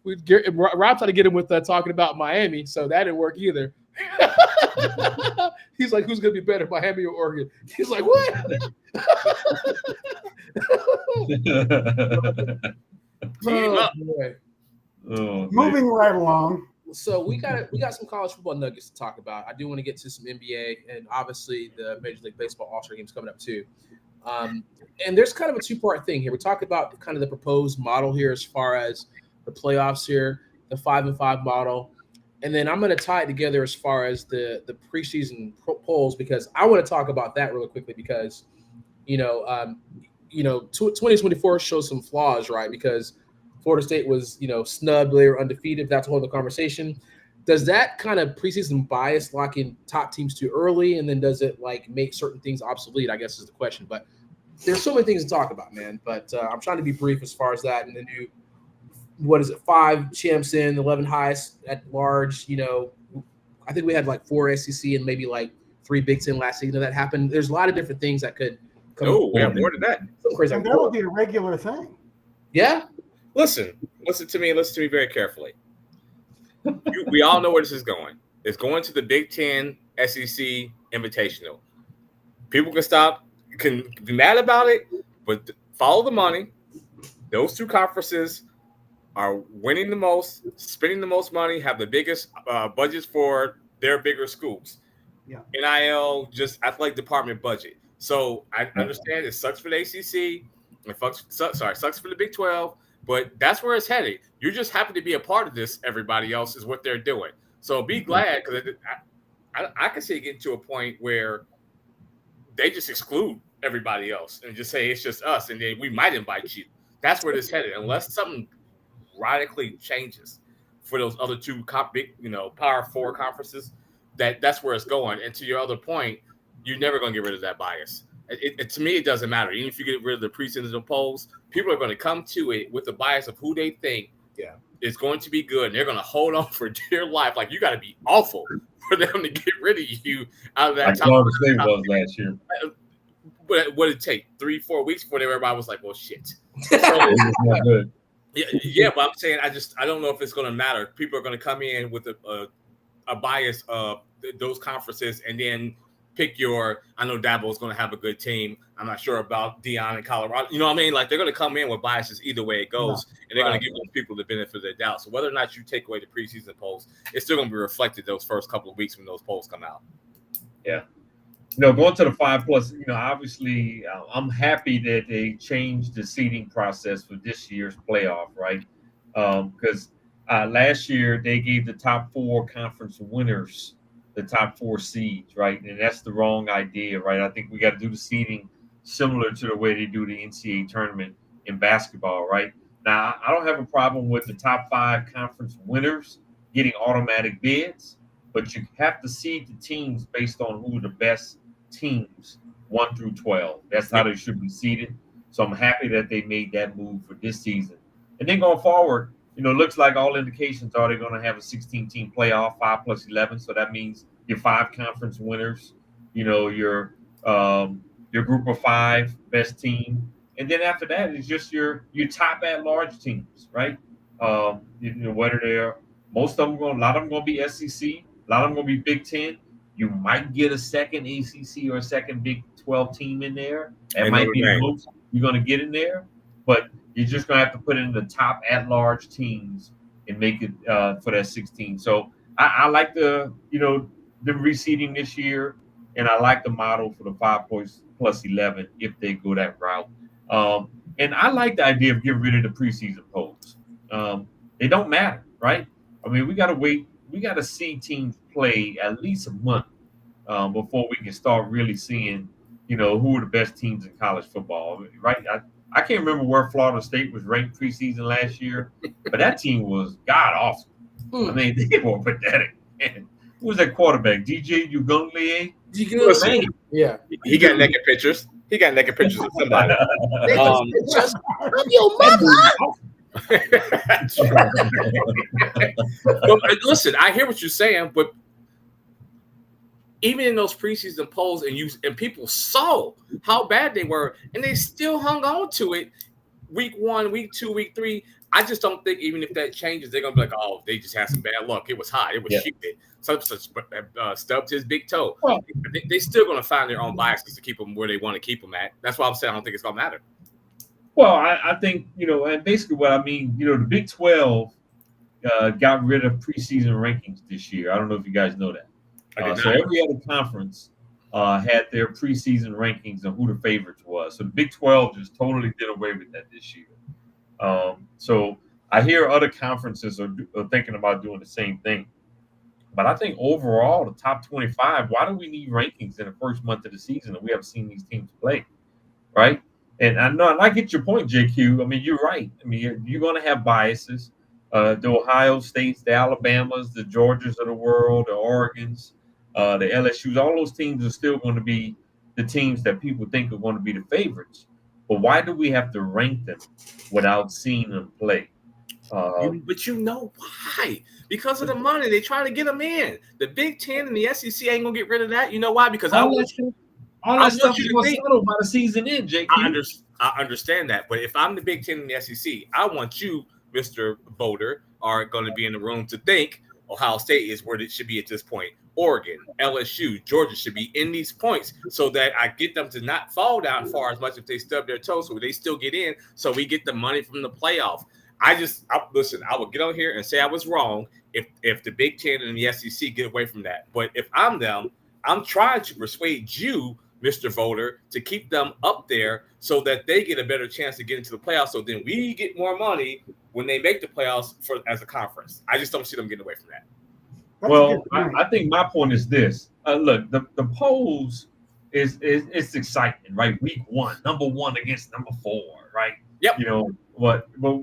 did. Rob tried to get him with talking about Miami, so that didn't work either. He's like, who's gonna be better, Miami or Oregon? He's like, what? Moving right along. So we got some college football nuggets to talk about. I do want to get to some NBA and obviously the Major League Baseball All Star Game is coming up too. And there's kind of a 2-part thing here. We're talking about kind of the proposed model here as far as the playoffs here. the 5-and-5 model, and then I'm going to tie it together as far as the preseason polls, because I want to talk about that really quickly because 2024 shows some flaws, right? Because Florida State was snubbed, they were undefeated. That's a whole other conversation. Does that kind of preseason bias lock in top teams too early, and then does it like make certain things obsolete? I guess is the question. But there's so many things to talk about, man. But I'm trying to be brief as far as that. And the new, 5 champs in, 11 highest at large. I think we had like 4 SEC and maybe like 3 Big Ten last season that happened. There's a lot of different things that could come. Oh, we have more than that. Crazy. And that would be a regular thing. Yeah. Listen to me very carefully. We all know where this is going. It's going to the Big Ten SEC Invitational. People can be mad about it, but follow the money. Those 2 conferences are winning the most, spending the most money, have the biggest budgets for their bigger schools. Yeah. NIL, just athletic department budget. So I understand it sucks for the ACC. Sucks for the Big 12. But that's where it's headed. You're just happy to be a part of this. Everybody else is what they're doing. So be glad, because I can see it getting to a point where they just exclude everybody else and just say it's just us, and then we might invite you. That's where it's headed, unless something radically changes for those other 2 big, Power 4 conferences. That's where it's going. And to your other point, you're never going to get rid of that bias. To me, it doesn't matter. Even if you get rid of the preseason polls, people are going to come to it with the bias of who they think is going to be good, and they're going to hold on for dear life. Like, you got to be awful for them to get rid of you out of that like top. Florida State was last year. What did it take? 3-4 weeks before everybody was like, "Well, shit." It was not good. Yeah, but I'm saying I don't know if it's going to matter. People are going to come in with a bias of those conferences, and then pick I know Dabo's going to have a good team. I'm not sure about Deion in Colorado. You know what I mean? Like, they're going to come in with biases either way it goes, and they're going to give those people the benefit of their doubt. So whether or not you take away the preseason polls, it's still going to be reflected those first couple of weeks when those polls come out. Yeah. Going to the 5+, obviously I'm happy that they changed the seeding process for this year's playoff, right? Because last year they gave the top 4 conference winners the top 4 seeds, right? And that's the wrong idea, right? I think we got to do the seeding similar to the way they do the NCAA tournament in basketball, right? Now, I don't have a problem with the top 5 conference winners getting automatic bids, but you have to seed the teams based on who are the best teams, 1 through 12. That's how they should be seeded. So I'm happy that they made that move for this season. And then going forward, looks like all indications are they're going to have a 16-team playoff, 5+11. So that means your 5 conference winners, your group of 5 best team, and then after that it's just your top at-large teams, right? Whether they're a lot of them going to be SEC, a lot of them going to be Big Ten. You might get a second ACC or a second Big 12 team in there. That might be the most you're going to get in there, but you're just going to have to put in the top at-large teams and make it for that 16. So I like the reseeding this year, and I like the model for the 5+11 if they go that route. And I like the idea of getting rid of the preseason polls. They don't matter, right? I mean, we got to wait. We got to see teams play at least a month before we can start really seeing, who are the best teams in college football, right? I can't remember where Florida State was ranked preseason last year, but that team was god awful. I mean, they were pathetic. Man, who was that quarterback? DJ Ugunleye? Yeah. He got naked pictures. Of somebody. Your mother. Well, listen, I hear what you're saying, but even in those preseason polls, and people saw how bad they were, and they still hung on to it. Week 1, week 2, week 3. I just don't think even if that changes, they're gonna be like, "Oh, they just had some bad luck. It was hot. It was stupid. Stubbed his big toe." Well, they still gonna find their own biases to keep them where they want to keep them at. That's why I'm saying I don't think it's gonna matter. Well, I think and basically what I mean, the Big 12 got rid of preseason rankings this year. I don't know if you guys know that. So every other conference had their preseason rankings and who the favorites was. So the Big 12 just totally did away with that this year. So I hear other conferences are thinking about doing the same thing. But I think overall, the top 25, why do we need rankings in the first month of the season and we haven't seen these teams play, right? And I know, and I get your point, JQ. I mean, you're right. I mean, you're going to have biases. The Ohio States, the Alabamas, the Georgias of the world, the Oregons, the LSUs, all those teams are still going to be the teams that people think are going to be the favorites. But why do we have to rank them without seeing them play? But you know why? Because of the money. They try to get them in. The Big Ten and the SEC ain't gonna get rid of that. You know why? Because all that stuff is going to settle by the season end, JQ. I understand that, but if I'm the Big Ten and the SEC, I want you, Mr. Voter, are going to be in the room to think Ohio State is where it should be at this point. Oregon, LSU, Georgia should be in these points so that I get them to not fall down far as much if they stub their toes, so they still get in, so we get the money from the playoff. Listen, I will get on here and say I was wrong if the Big Ten and the SEC get away from that. But if I'm them, I'm trying to persuade you, Mr. Voter, to keep them up there so that they get a better chance to get into the playoffs. So then we get more money when they make the playoffs as a conference. I just don't see them getting away from that. Well, I think my point is this. Look, the polls it's exciting, right? Week 1, number 1 against number 4, right? Yep. You know what? But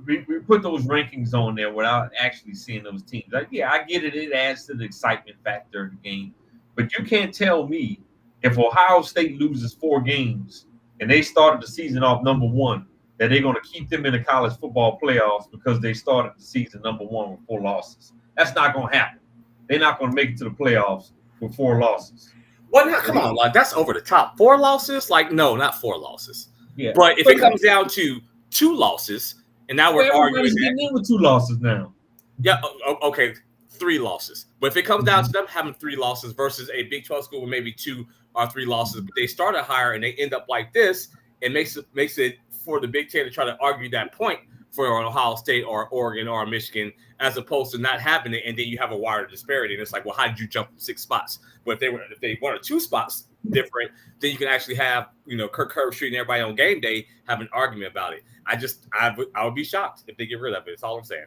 we put those rankings on there without actually seeing those teams. Like, yeah, I get it. It adds to the excitement factor of the game. But you can't tell me if Ohio State loses 4 games and they started the season off number 1, that they're going to keep them in the college football playoffs because they started the season number 1 with 4 losses. That's not going to happen. They're not going to make it to the playoffs with 4 losses. Well, now, come on, like that's over the top. 4 losses? Like, no, not 4 losses. Yeah. But if it comes down to 2 losses, and now we're arguing getting in with 2 losses now. Yeah, okay, 3 losses. But if it comes down to them having 3 losses versus a Big 12 school with maybe 2 or 3 losses, but they started higher and they end up like this, it makes it for the Big Ten to try to argue that point for Ohio State or Oregon or Michigan, as opposed to not having it, and then you have a wider disparity. And it's like, well, how did you jump from 6 spots? But if they 1 or 2 spots different, then you can actually have, Kirk Herbstreit and everybody on game day have an argument about it. I would be shocked if they get rid of it. That's all I'm saying.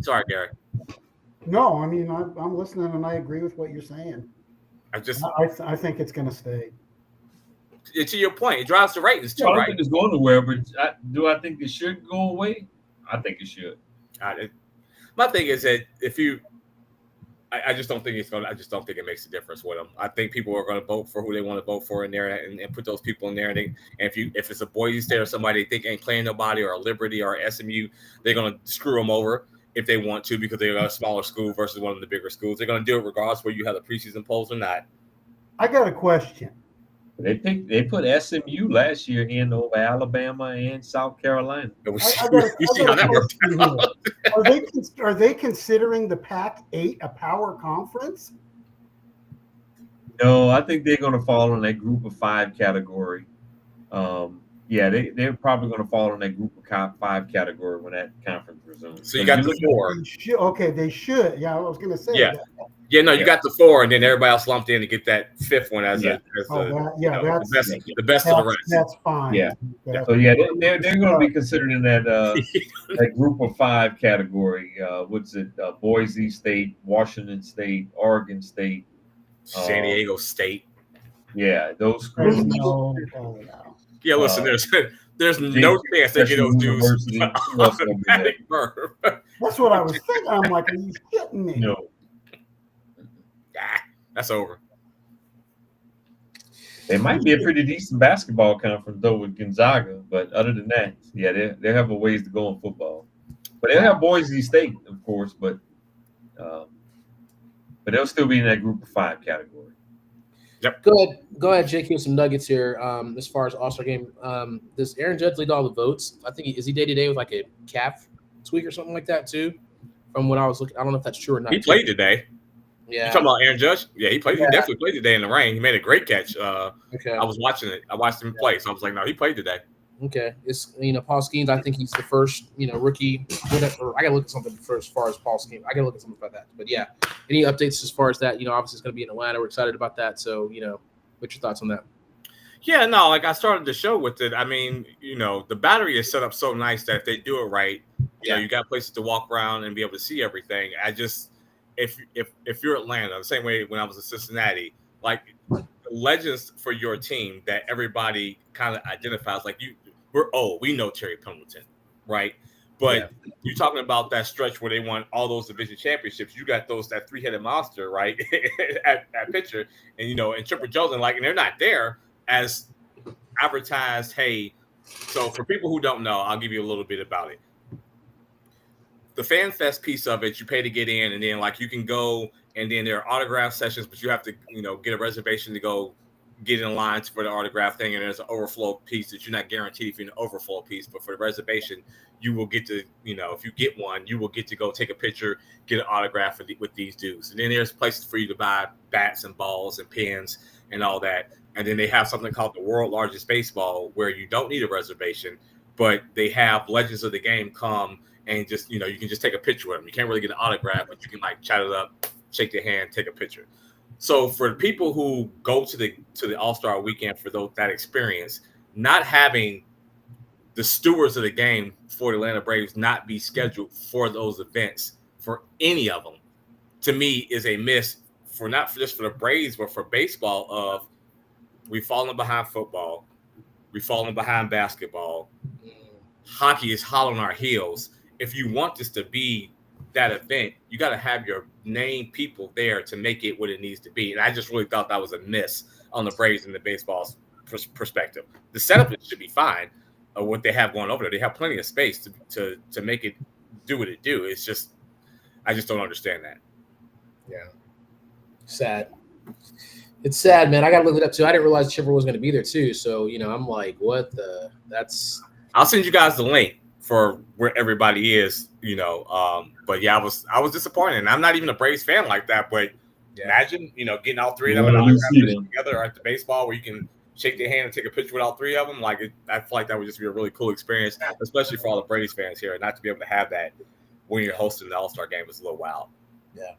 Sorry, Gary. No, I mean, I'm listening and I agree with what you're saying. I think it's going to stay. To your point, it drives the ratings too, I don't right? think it's going nowhere, but do I think it should go away? I think it should. My thing is that I just don't think I just don't think it makes a difference with them. I think people are going to vote for who they want to vote for in there and put those people in there. And if it's a Boise State or somebody they think ain't playing nobody, or a Liberty or a SMU, they're going to screw them over if they want to because they're a smaller school versus one of the bigger schools. They're going to do it regardless whether you have the preseason polls or not. I got a question. They put SMU last year in over Alabama and South Carolina. You see how that worked out. Are they considering the Pac-8 a power conference? No, I think they're going to fall in that group of 5 category. They're probably going to fall in that group of 5 category when that conference resumes. So you got the 4. They should. Yeah, I was going to say that. Yeah, no, you got the 4, and then everybody else lumped in to get that 5th one as the best of the rest. That's fine. Yeah. They're going to be considered in that that group of 5 category. What's it? Boise State, Washington State, Oregon State, San Diego State. Yeah, those schools. Yeah, listen, there's no chance they get those dudes. That's what I was thinking. I'm like, are you kidding me? No. That's over. They might be a pretty decent basketball conference though with Gonzaga, but other than that, they have a ways to go in football. But they'll have Boise State, of course, but they'll still be in that group of 5 category. Yep. Go ahead, JQ. Some nuggets here. As far as All Star Game, does Aaron Judge lead all the votes? I think is he day to day with like a calf tweak or something like that too? From what I was looking, I don't know if that's true or not. He played today. Yeah. You talking about Aaron Judge? Yeah, he played. Yeah. He definitely played today in the rain. He made a great catch. Okay. I was watching it. I watched him play, so I was like, no, he played today. Okay. It's Paul Skeens. I think he's the first rookie. Whatever. I gotta look at something first as far as Paul Skeens. I gotta look at something about that. But yeah, any updates as far as that? Obviously it's gonna be in Atlanta. We're excited about that. So what's your thoughts on that? Yeah, no, like I started the show with it. I mean, the battery is set up so nice that if they do it right, you got places to walk around and be able to see everything. I just, if you're Atlanta, the same way when I was in Cincinnati, like legends for your team that everybody kind of identifies, like we know Terry Pendleton, right? But you're talking about that stretch where they won all those division championships. You got that three-headed monster, right, at pitcher, and and Chipper Jones, and they're not there as advertised. Hey, so for people who don't know, I'll give you a little bit about it. The Fan Fest piece of it, you pay to get in, and then you can go, and then there are autograph sessions, but you have to get a reservation to go get in line for the autograph thing, and there's an overflow piece that you're not guaranteed if you're an overflow piece, but for the reservation, you will get to, if you get one, you will get to go take a picture, get an autograph with these dudes. And then there's places for you to buy bats and balls and pens and all that. And then they have something called the World Largest Baseball, where you don't need a reservation, but they have legends of the game come and just, you can just take a picture with them. You can't really get an autograph, but you can chat it up, shake their hand, take a picture. So for the people who go to the All-Star weekend for that experience, not having the stewards of the game for the Atlanta Braves not be scheduled for those events for any of them, to me, is a miss for not just for the Braves, but for baseball. Of we've fallen behind football, we've fallen behind basketball. Hockey is hot on our heels. If you want this to be that event, you got to have your name people there to make it what it needs to be. And I just really thought that was a miss on the Braves and the baseball's perspective. The setup should be fine. What they have going over there, they have plenty of space to make it do what it do. It's just, I just don't understand that. Yeah, sad. It's sad, man. I got to look it up too. I didn't realize Chipper was going to be there too. So I'm like, what the? That's. I'll send you guys the link for where everybody is. But yeah, I was disappointed. And I'm not even a Braves fan like that. But imagine, getting all three of them together at the baseball where you can shake their hand and take a picture with all three of them. I feel like that would just be a really cool experience, especially for all the Braves fans here. Not to be able to have that when you're hosting the All-Star game is a little wild. Yeah.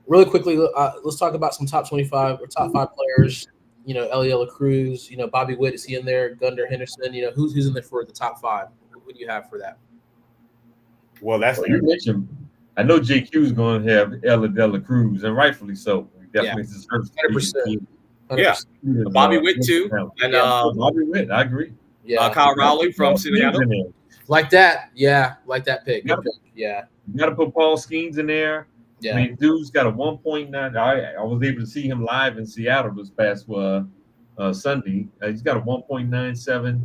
Really quickly, let's talk about some top 25 or top 5 players. Eliela Cruz, Bobby Witt, is he in there? Gunnar Henderson, who's in there for the top 5? Who do you have for that? Well, that's you mentioned. I know JQ is going to have Eliela Cruz, and rightfully so. He definitely deserves 100%. 100%. Yeah, Bobby Witt too, and Bobby Witt, I agree. Yeah, Kyle Rowley from Seattle, like that. Yeah, like that pick. Good pick. Yeah, you got to put Paul Skeens in there. Yeah, I mean, dude's got a 1.9. I was able to see him live in Seattle this past Sunday. He's got a 1.97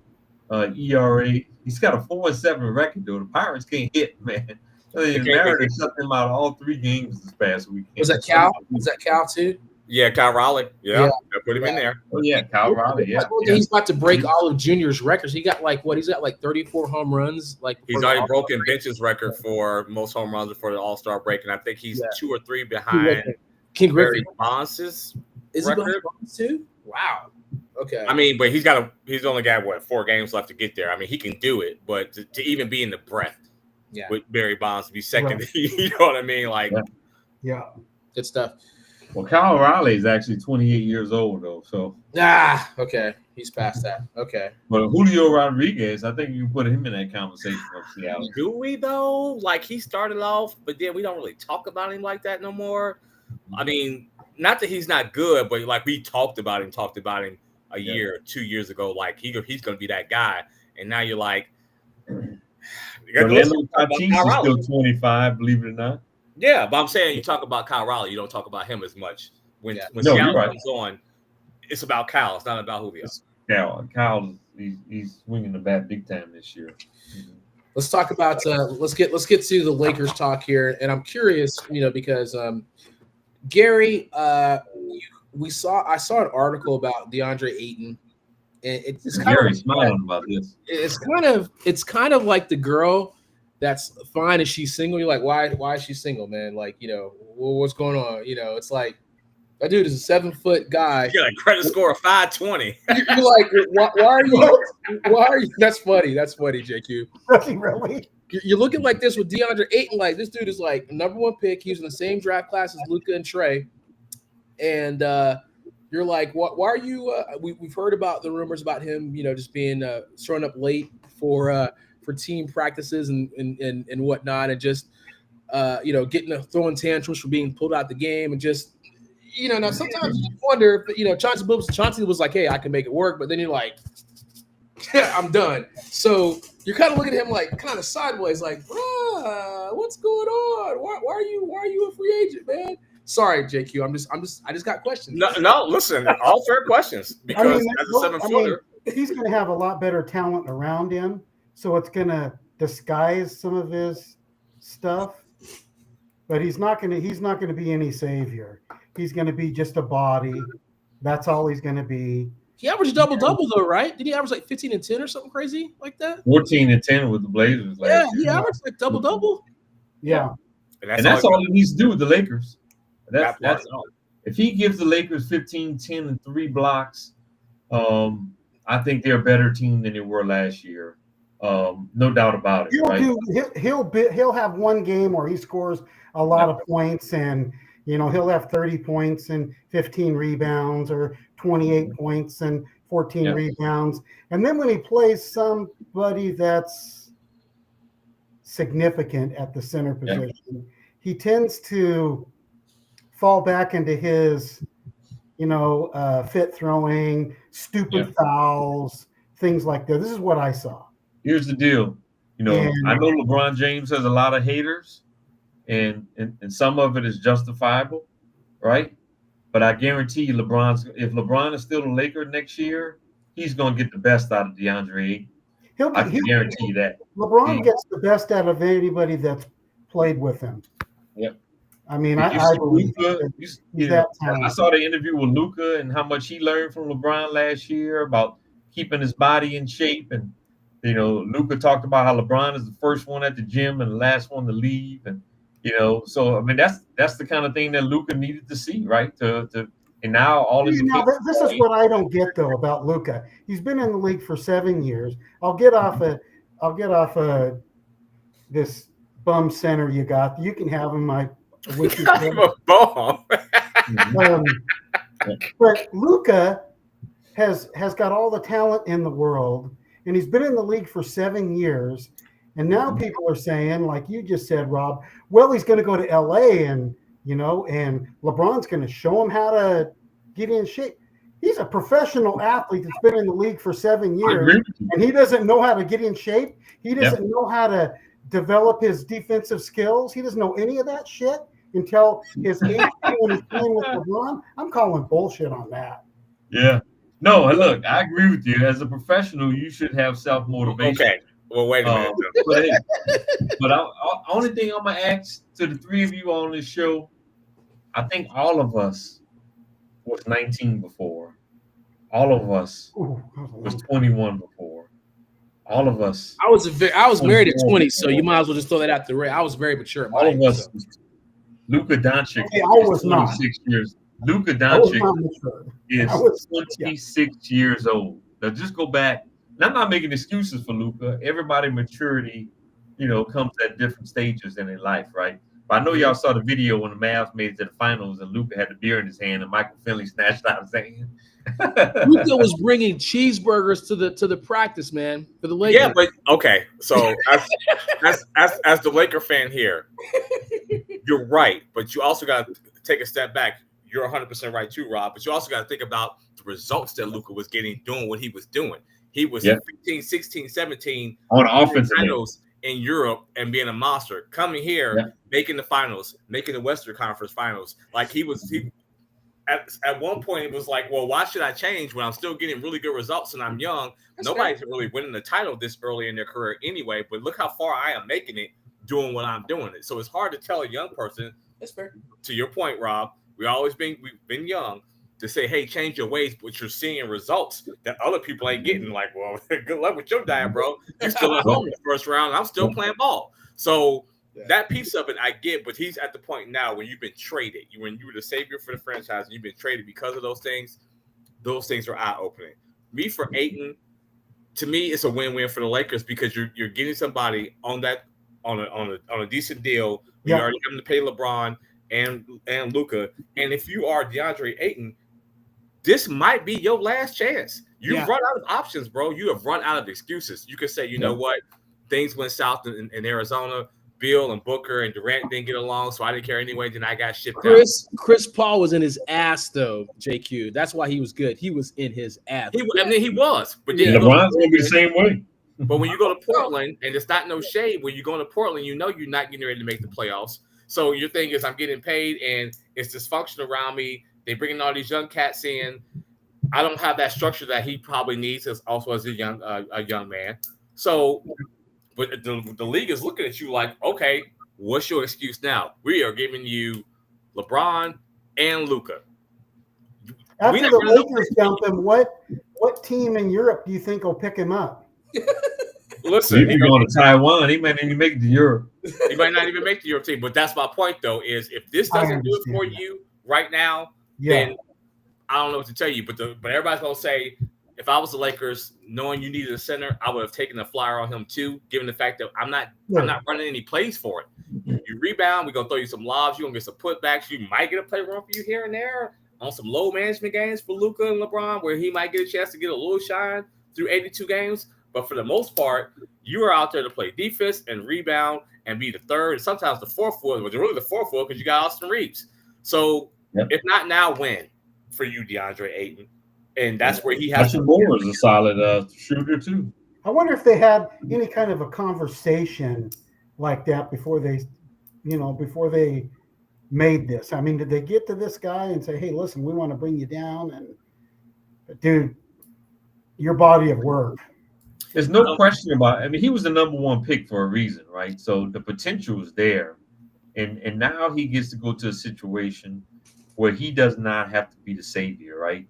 ERA. He's got a 4-7 record though. The Pirates can't hit, man. Mariners shut them out all 3 games this past weekend. Was that Cal? Was that Cal too? Yeah, Kyle Rowley. Yeah. Put him in there. Oh yeah, Kyle Rowley. Yeah, he's about to break all of Junior's records. He got He's got 34 home runs. He's already broken Bench's record for most home runs before the All-Star break, and I think he's 2 or 3 behind King Griffey Bonds' record. Bonds too? Wow. Okay. I mean, but he's only got 4 games left to get there. I mean, he can do it, but to even be in the breath with Barry Bonds to be second, right. You know what I mean? Yeah. Good stuff. Well, Kyle Rowley is actually 28 years old, though. So okay, he's past that. Okay, but Julio Rodriguez, I think you put him in that conversation of Seattle. Do we though? He started off, but then we don't really talk about him like that no more. I mean, not that he's not good, but we talked about him a year or 2 years ago. He's going to be that guy, and now you're like, Orlando Tatis is still 25, believe it or not. Yeah, but I'm saying you talk about Kyle Rowley, you don't talk about him as much. When Seattle comes on, it's about Kyle. It's not about Julio. Kyle, he's swinging the bat big time this year. Mm-hmm. Let's talk about let's get to the Lakers talk here, and I'm curious, because Gary, I saw an article about DeAndre Ayton, and it's kind Gary's smiling about this. It's kind of like the girl that's fine and she's single. You're like, why is she single, man? What's going on? It's like that dude is a 7-foot guy. You got a credit score of 520. You're like, why are you? Why are you? That's funny. That's funny, JQ. Really? You're looking like this with DeAndre Ayton. This dude is #1 pick. He's in the same draft class as Luka and Trey, and you're like, what? Why are you? We've heard about the rumors about him, just being showing up late for team practices and whatnot, and just getting throwing tantrums for being pulled out the game, and just now sometimes you wonder if Chauncey was like, hey, I can make it work, but then you're like, yeah, I'm done. So you're kind of looking at him like kind of sideways, like, bruh, what's going on? Why are you a free agent, man? Sorry, JQ. I just got questions. No, listen, all fair questions. Because as a 7-footer, he's going to have a lot better talent around him, so it's going to disguise some of his stuff. But he's not going to be any savior. He's going to be just a body. That's all he's going to be. He averaged double-double though, right? Did he average like 15 and 10 or something crazy like that? 14 and 10 with the Blazers. Yeah, he averaged like double-double. Yeah. And that's all he needs to do with the Lakers. That's all. If he gives the Lakers 15, 10, and 3 blocks, I think they're a better team than they were last year. No doubt about it. He'll have one game where he scores a lot of points, and he'll have 30 points and 15 rebounds, or 28 points and 14 rebounds. And then when he plays somebody that's significant at the center position, he tends to fall back into his, fit throwing, stupid fouls, things like that. This is what I saw. Here's the deal. I know LeBron James has a lot of haters, and some of it is justifiable, right? But I guarantee you, if LeBron is still a Laker next year, he's going to get the best out of DeAndre Ayton. I can guarantee you that. LeBron gets the best out of anybody that's played with him. Yep. I mean, I believe I saw the interview with Luka and how much he learned from LeBron last year about keeping his body in shape. And, Luka talked about how LeBron is the first one at the gym and the last one to leave. And, so, I mean, that's the kind of thing that Luka needed to see, right? And now all of this is what I don't get, though, about Luka. He's been in the league for 7 years. I'll get off this bum center you got. You can have him. I'm a bum. But Luka has got all the talent in the world, and he's been in the league for 7 years. And now people are saying, like you just said, Rob, well, he's going to go to LA and LeBron's going to show him how to get in shape. He's a professional athlete that's been in the league for 7 years, and he doesn't know how to get in shape. He doesn't know how to develop his defensive skills. He doesn't know any of that shit until his age when he's playing with LeBron. I'm calling bullshit on that. Yeah. No, look, I agree with you. As a professional, you should have self-motivation. Okay. Well, wait a minute. But only thing I'm going to ask to the three of you on this show, I think all of us was 19 before. All of us was 21 before. All of us. I was married at 20, so you might as well just throw that out the way. I was very mature. All of us. So. Luka Doncic is 26 years. Luka Doncic is 26 years old. Now just go back. And I'm not making excuses for Luka. Everybody maturity, comes at different stages in their life, right? But I know y'all saw the video when the Mavs made it to the finals and Luka had the beer in his hand and Michael Finley snatched out his hand. Luka was bringing cheeseburgers to the practice, man, for the Lakers. Yeah, but okay. So as the Laker fan here, you're right, but you also got to take a step back. You're 100% right too, Rob. But you also got to think about the results that Luka was getting doing what he was doing. He was 15, 16, 17 on offense finals in Europe and being a monster. Coming here, making the finals, making the Western Conference Finals. Like he at one point it was like, well, why should I change when I'm still getting really good results and I'm young? Nobody's really winning the title this early in their career anyway. But look how far I am making it, doing what I'm doing. So it's hard to tell a young person. That's fair. To your point, Rob, we've been young. To say, hey, change your ways, but you're seeing results that other people ain't getting. Like, well, good luck with your diet, bro. You're still at home in the first round. I'm still playing ball. So that piece of it I get, but he's at the point now when you've been traded. When you were the savior for the franchise and you've been traded because of those things are eye-opening. Me for Ayton, to me, it's a win-win for the Lakers because you're getting somebody on a decent deal. You're already having to pay LeBron and Luka. And if you are DeAndre Ayton, this might be your last chance. You've Yeah. run out of options, bro. You have run out of excuses. You could say, you know what, things went south in Arizona. Bill and Booker and Durant didn't get along, so I didn't care anyway. Then I got shipped out. Chris Paul was in his ass though, JQ. That's why he was good. He was in his ass. He was, but then LeBron's gonna be the same way. But when you go to Portland, and it's not no shade, when you go to Portland, you know you're not getting ready to make the playoffs. So your thing is, I'm getting paid, and it's dysfunction around me. They bringing all these young cats in. I don't have that structure that he probably needs, as a young man. So. But the league is looking at you like, okay, what's your excuse now? We are giving you LeBron and Luka. After the Lakers dump him, what team in Europe do you think will pick him up? Listen, he's going to Taiwan. He might not even make it to Europe. He might not even make the Europe team. But that's my point, though, is if this doesn't do it for you right now, then I don't know what to tell you. But everybody's going to say, if I was the Lakers, knowing you needed a center, I would have taken a flyer on him too, given the fact that I'm not running any plays for it. You rebound, we're gonna throw you some lobs, you're gonna get some putbacks, you might get a play run for you here and there on some low management games for Luka and LeBron, where he might get a chance to get a little shine through 82 games. But for the most part, you are out there to play defense and rebound and be the third and sometimes the fourth forward, but really the fourth forward because you got Austin Reeves. So if not now, when for you, DeAndre Ayton? And that's where he has to. Moore is a solid shooter too. I wonder if they had any kind of a conversation like that before they made this. I mean, did they get to this guy and say, "Hey, listen, we want to bring you down," and dude, your body of work. There's no question about it. I mean, he was the number one pick for a reason, right? So the potential is there, and now he gets to go to a situation where he does not have to be the savior, right?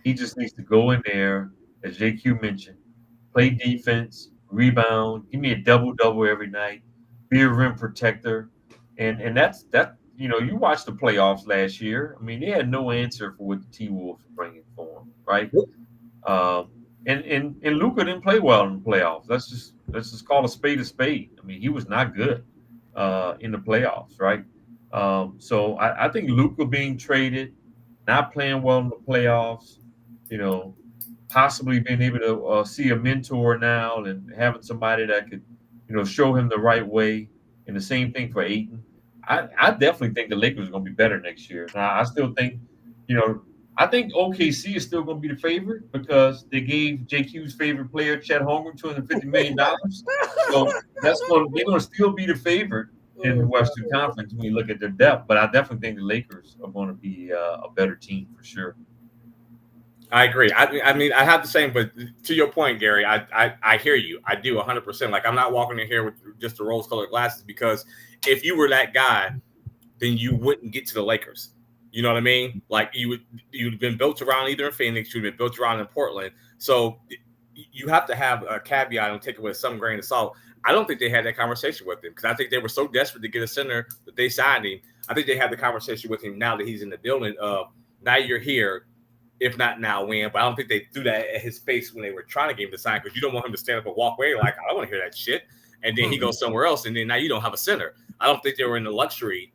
He just needs to go in there, as JQ mentioned, play defense, rebound, give me a double-double every night, be a rim protector. And that's that. You know, you watched the playoffs last year. I mean, they had no answer for what the T-Wolves were bringing for him, right? And Luka didn't play well in the playoffs. Let's just call a spade a spade. I mean, he was not good in the playoffs, right? So I think Luka being traded, not playing well in the playoffs, you know, possibly being able to see a mentor now and having somebody that could, you know, show him the right way. And the same thing for Ayton. I definitely think the Lakers are going to be better next year. Now, I still think, you know, I think OKC is still going to be the favorite because they gave JQ's favorite player, Chet Holmgren, $250 million. So they're going to still be the favorite in the Western Conference when you look at their depth. But I definitely think the Lakers are going to be a better team for sure. I agree. I mean, I have the same, but to your point, Gary, I hear you. I do 100%. Like, I'm not walking in here with just the rose-colored glasses because if you were that guy, then you wouldn't get to the Lakers. You know what I mean? Like, you'd have been built around either in Phoenix, you'd have been built around in Portland. So you have to have a caveat and take it with some grain of salt. I don't think they had that conversation with him because I think they were so desperate to get a center that they signed him. I think they had the conversation with him now that he's in the building of now you're here. If not now, when. But I don't think they threw that at his face when they were trying to get him to sign because you don't want him to stand up and walk away like, I don't want to hear that shit. And then he goes somewhere else, and then now you don't have a center. I don't think they were in the luxury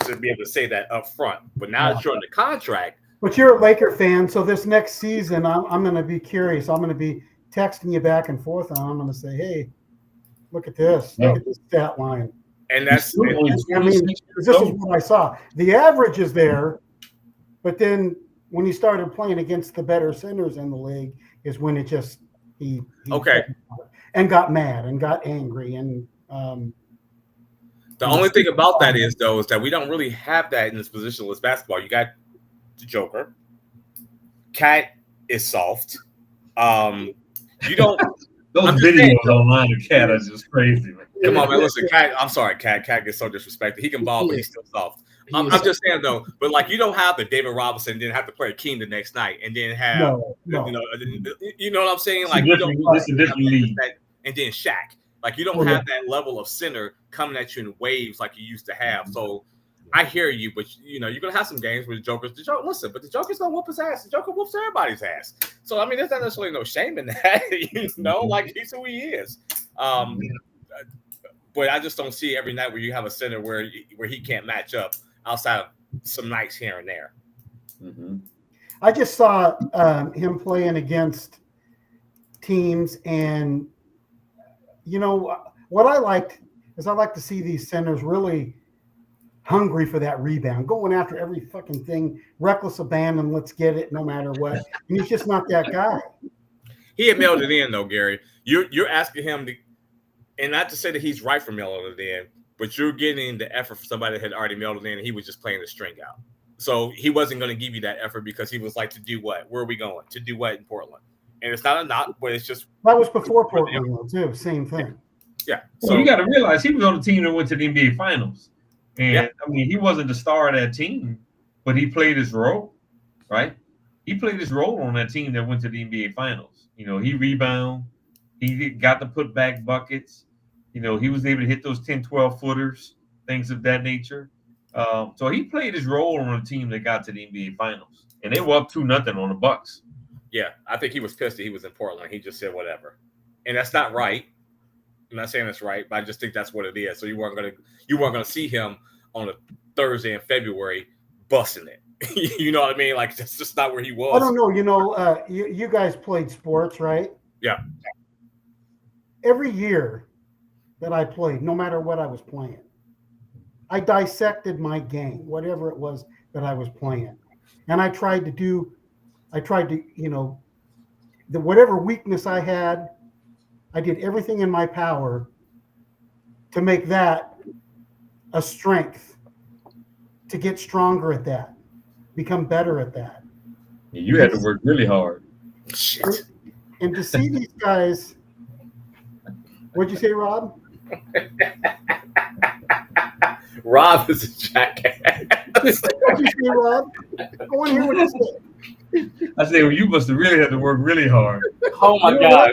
to be able to say that up front. But now that you're in the contract. But you're a Laker fan, so this next season, I'm going to be curious. I'm going to be texting you back and forth, and I'm going to say, hey, look at this. Look at this stat line. And that's – I mean, this is what I saw. The average is there, but then – when he started playing against the better centers in the league is when it just he and got mad and got angry and the only thing about that is that we don't really have that in this positionless basketball. You got the Joker, Cat is soft. You don't those videos online of Cat are just crazy, man. Come on, man. Listen, Cat. I'm sorry, Cat gets so disrespected. He can ball, but he's still soft. I'm just saying though, but like you don't have the David Robinson, then have to play King the next night, and then have you know what I'm saying? Like you don't and then Shaq. Like you don't have that level of center coming at you in waves like you used to have. So I hear you, but you know you're gonna have some games with the Joker. Listen, but the Joker's gonna whoop his ass. The Joker whoops everybody's ass. So I mean, there's not necessarily no shame in that. You know, like he's who he is. But I just don't see every night where you have a center where he can't match up outside of some nights here and there. Mm-hmm. I just saw him playing against teams, and what I liked is I like to see these centers really hungry for that rebound, going after every fucking thing, reckless abandon, let's get it no matter what. And he's just not that guy. He had mailed it in though, Gary. You're asking him to, and not to say that he's right for mailing it in, but you're getting the effort for somebody that had already mailed it in, and he was just playing the string out. So he wasn't going to give you that effort because he was like, to do what? Where are we going? To do what in Portland? And it's not a knock, but it's just that was before Portland though, too. Same thing. Yeah. So you got to realize he was on the team that went to the NBA Finals, and I mean he wasn't the star of that team, but he played his role, right? He played his role on that team that went to the NBA Finals. He rebounded, he got to put back buckets. He was able to hit those 10, 12 footers, things of that nature. So he played his role on a team that got to the NBA Finals, and they were up 2-0 on the Bucks. Yeah, I think he was pissed that he was in Portland. He just said whatever, and that's not right. I'm not saying that's right, but I just think that's what it is. So you weren't gonna see him on a Thursday in February busting it. You know what I mean? Like that's just not where he was. I don't know. You guys played sports, right? Yeah. Every year that I played, no matter what I was playing, I dissected my game, whatever it was that I was playing, and I tried to whatever weakness I had, I did everything in my power to make that a strength, to get stronger at that, become better at that. You had to work really hard. Shit. And to see these guys, what'd you say, Rob? Rob is a jackass. What'd you say, Rob? I want to hear what you said. I said, well, you must have really had to work really hard. Oh my gosh.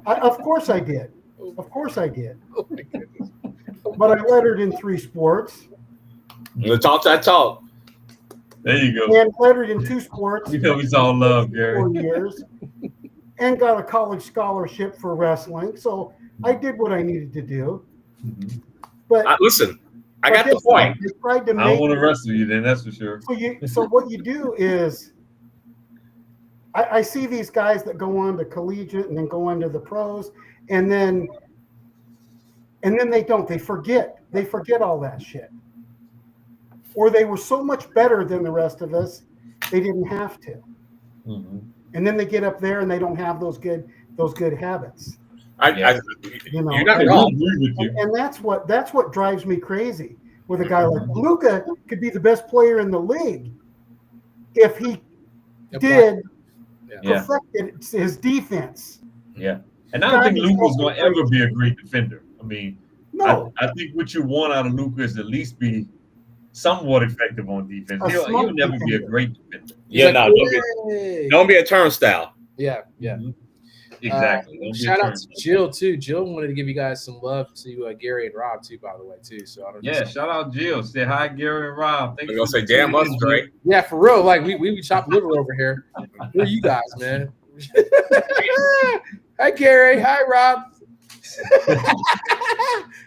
Of course I did. Of course I did. Oh my goodness. But I lettered in 3 sports. Let's talk that talk. There you go. And lettered in 2 sports. It's all love, Gary. 4 years. And got a college scholarship for wrestling. So I did what I needed to do. Mm-hmm. But Listen, I got the point. They tried to I don't want to wrestle you then, that's for sure. So what you do is, I see these guys that go on to collegiate and then go on to the pros, and then they don't. They forget all that shit. Or they were so much better than the rest of us, they didn't have to. Mm-hmm. And then they get up there and they don't have those good habits. You're not wrong. And that's what drives me crazy with a guy like Luka. Could be the best player in the league if he did perfect his defense. Yeah. And I don't think Luka's going to ever be a great defender. I mean, no. I think what you want out of Luka is at least be somewhat effective on defense. He'll never be a great defender. Yeah, no, don't be a turnstile. Yeah. Mm-hmm. Exactly. Shout out to Jill too. Jill wanted to give you guys some love to Gary and Rob too, by the way, too. So I don't know. Yeah, shout out Jill. Say hi, Gary and Rob. I'm gonna say damn us, Dre. Yeah, for real. Like we chop liver over here. Who are you guys, man? Hi, Gary. Hi, Rob.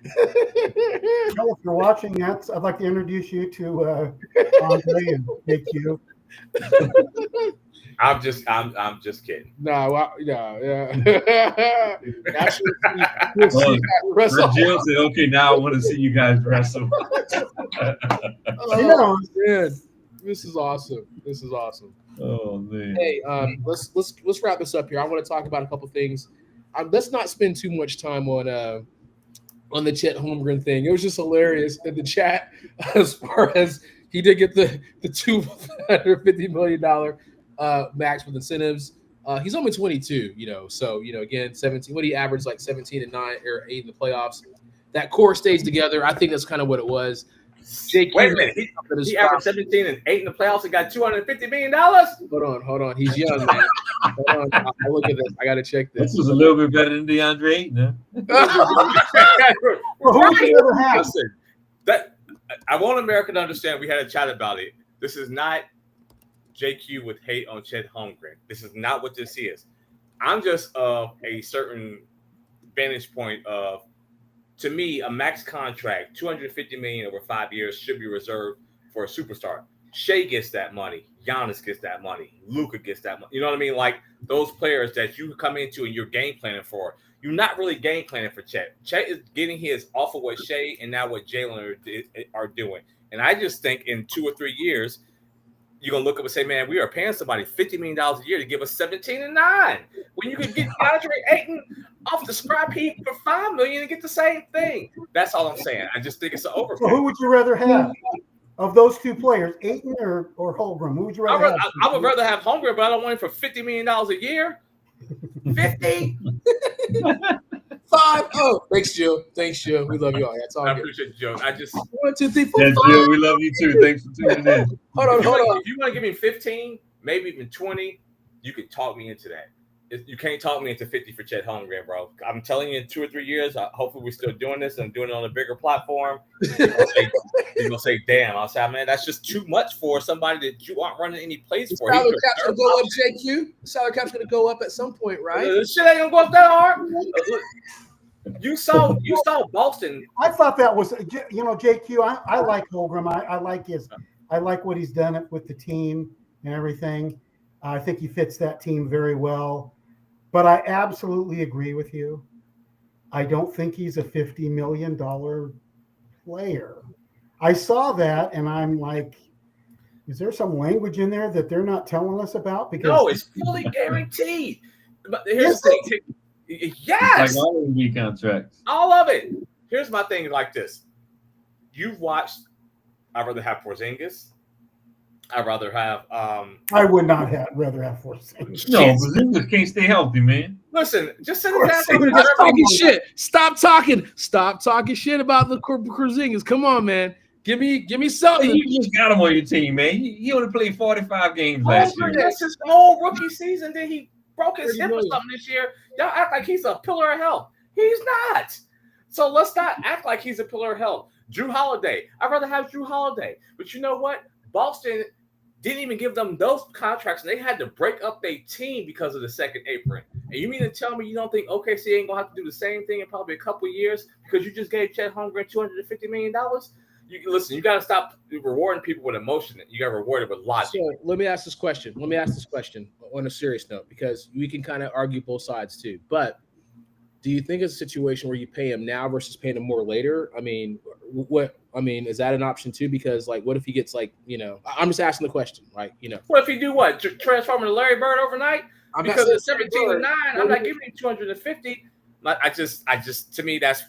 If you're watching that, I'd like to introduce you to Andre and JQ. I'm just kidding. No, yeah. Jill said, "Okay, now I want to see you guys wrestle." Oh man, this is awesome. Oh man. Hey, let's wrap this up here. I want to talk about a couple things. Let's not spend too much time on the Chet Holmgren thing. It was just hilarious in the chat as far as he did get the $250 million max with incentives. He's only 22, so again, 17. What do he average, like 17 and 9 or 8 in the playoffs? That core stays together. I think that's kind of what it was. JQ, wait a minute, he averaged 17 and 8 in the playoffs and got $250 million. Hold on. He's young, man. Hold on. I look at this. I got to check this. This was a little bit better than DeAndre Ayton. Listen, I want America to understand. We had a chat about it. This is not JQ with hate on Chet Holmgren. This is not what this is. I'm just of a certain vantage point of, to me, a max contract, $250 million over 5 years, should be reserved for a superstar. Shea gets that money. Giannis gets that money. Luka gets that money. You know what I mean? Like those players that you come into and you're game planning for. You're not really game planning for Chet. Chet is getting his off of what Shea and now what Jalen are doing. And I just think in 2 or 3 years, you're going to look up and say, man, we are paying somebody $50 million a year to give us 17 and 9. When you could get DeAndre Ayton off the scrap heap for $5 million and get the same thing. That's all I'm saying. I just think it's an overpay. So who would you rather have of those two players, Ayton or Holmgren? Who would you rather have? I would rather have Holmgren, but I don't want him for $50 million a year. 50. 5-0. Thanks, Joe. We love you all. That's all. I appreciate you, Joe. I just 1, 2, 3, 4, Yeah, 5. Jill, we love you too. Thanks for tuning in. Hold on. If you want to give me 15, maybe even 20, you can talk me into that. You can't talk me into 50 for Chet Holmgren, bro. I'm telling you, in 2 or 3 years, hopefully we're still doing this and doing it on a bigger platform. You're gonna say, damn. I'll say, man, that's just too much for somebody that you aren't running any plays for. Salary cap's gonna go up, JQ. Salary cap's gonna go up at some point, right? This shit ain't gonna go up that hard. You saw Boston. I thought that was, JQ. I like Holmgren. I like what he's done with the team and everything. I think he fits that team very well. But I absolutely agree with you. I don't think he's a $50 million player. I saw that and I'm like, is there some language in there that they're not telling us about? Because no, it's fully guaranteed. But here's the thing. Yes. Like all NBA contracts. All of it. Here's my thing like this. You've watched, I'd rather have Porzingis. I'd rather have I would not rather have Porzingis. No, Porzingis can't stay healthy, man. Listen, just sit it down. Stop talking shit. Stop talking shit about the Porzingis. Come on, man. Give me something. You just got him on your team, man. He only played 45 games last year. That's his whole rookie season. Then he broke his hip or something this year. Y'all act like he's a pillar of health. He's not. So let's not act like he's a pillar of health. Drew Holiday. I'd rather have Drew Holiday. But you know what? Boston didn't even give them those contracts, and they had to break up their team because of the second apron. And you mean to tell me you don't think OKC ain't going to have to do the same thing in probably a couple of years because you just gave Chet Holmgren $250 million? Listen, you got to stop rewarding people with emotion. You got to reward it with logic. So let me ask this question on a serious note, because we can kind of argue both sides too. But do you think it's a situation where you pay him now versus paying him more later? I mean, is that an option too? Because what if he gets I'm just asking the question, right? What if he do what? Transform into Larry Bird overnight? Because at 17 and 9, I'm not giving him 250. I just to me that's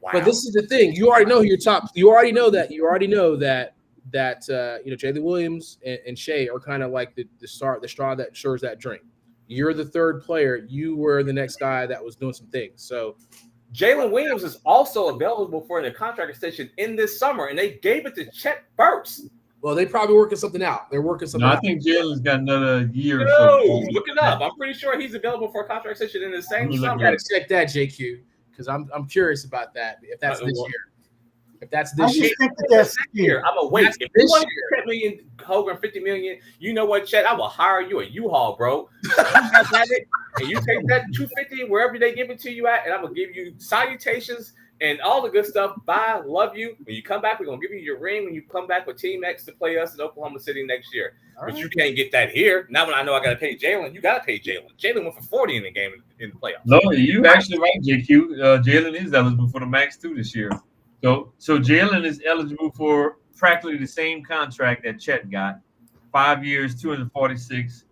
wow. But this is the thing. You already know who your top. You already know that Jalen Williams and Shea are kind of like the straw that stirs that drink. You're the third player. You were the next guy that was doing some things. So Jalen Williams is also available for a contract extension in this summer, and they gave it to Chet first. Well, they probably working something out. They're working something out. I think Jalen's got another year or so. so. Look it up. I'm pretty sure he's available for a contract extension in the same summer. You got to check that, JQ, because I'm curious about that. If that's this year. If that's this year. That's year. I'm going to wait. If you want $10 million, Holmgren $50 million, you know what, Chet? I will hire you a U-Haul, bro. And you take that $250 wherever they give it to you at, and I'm going to give you salutations and all the good stuff. Bye. Love you. When you come back, we're going to give you your ring when you come back with Team X to play us in Oklahoma City next year. All but you can't get that here. Now when I know I got to pay Jalen, you got to pay Jalen. Jalen went for 40 in the game in the playoffs. No, you actually right, JQ. Jalen is eligible for the max 2 this year. So Jalen is eligible for practically the same contract that Chet got, 5 years, 246.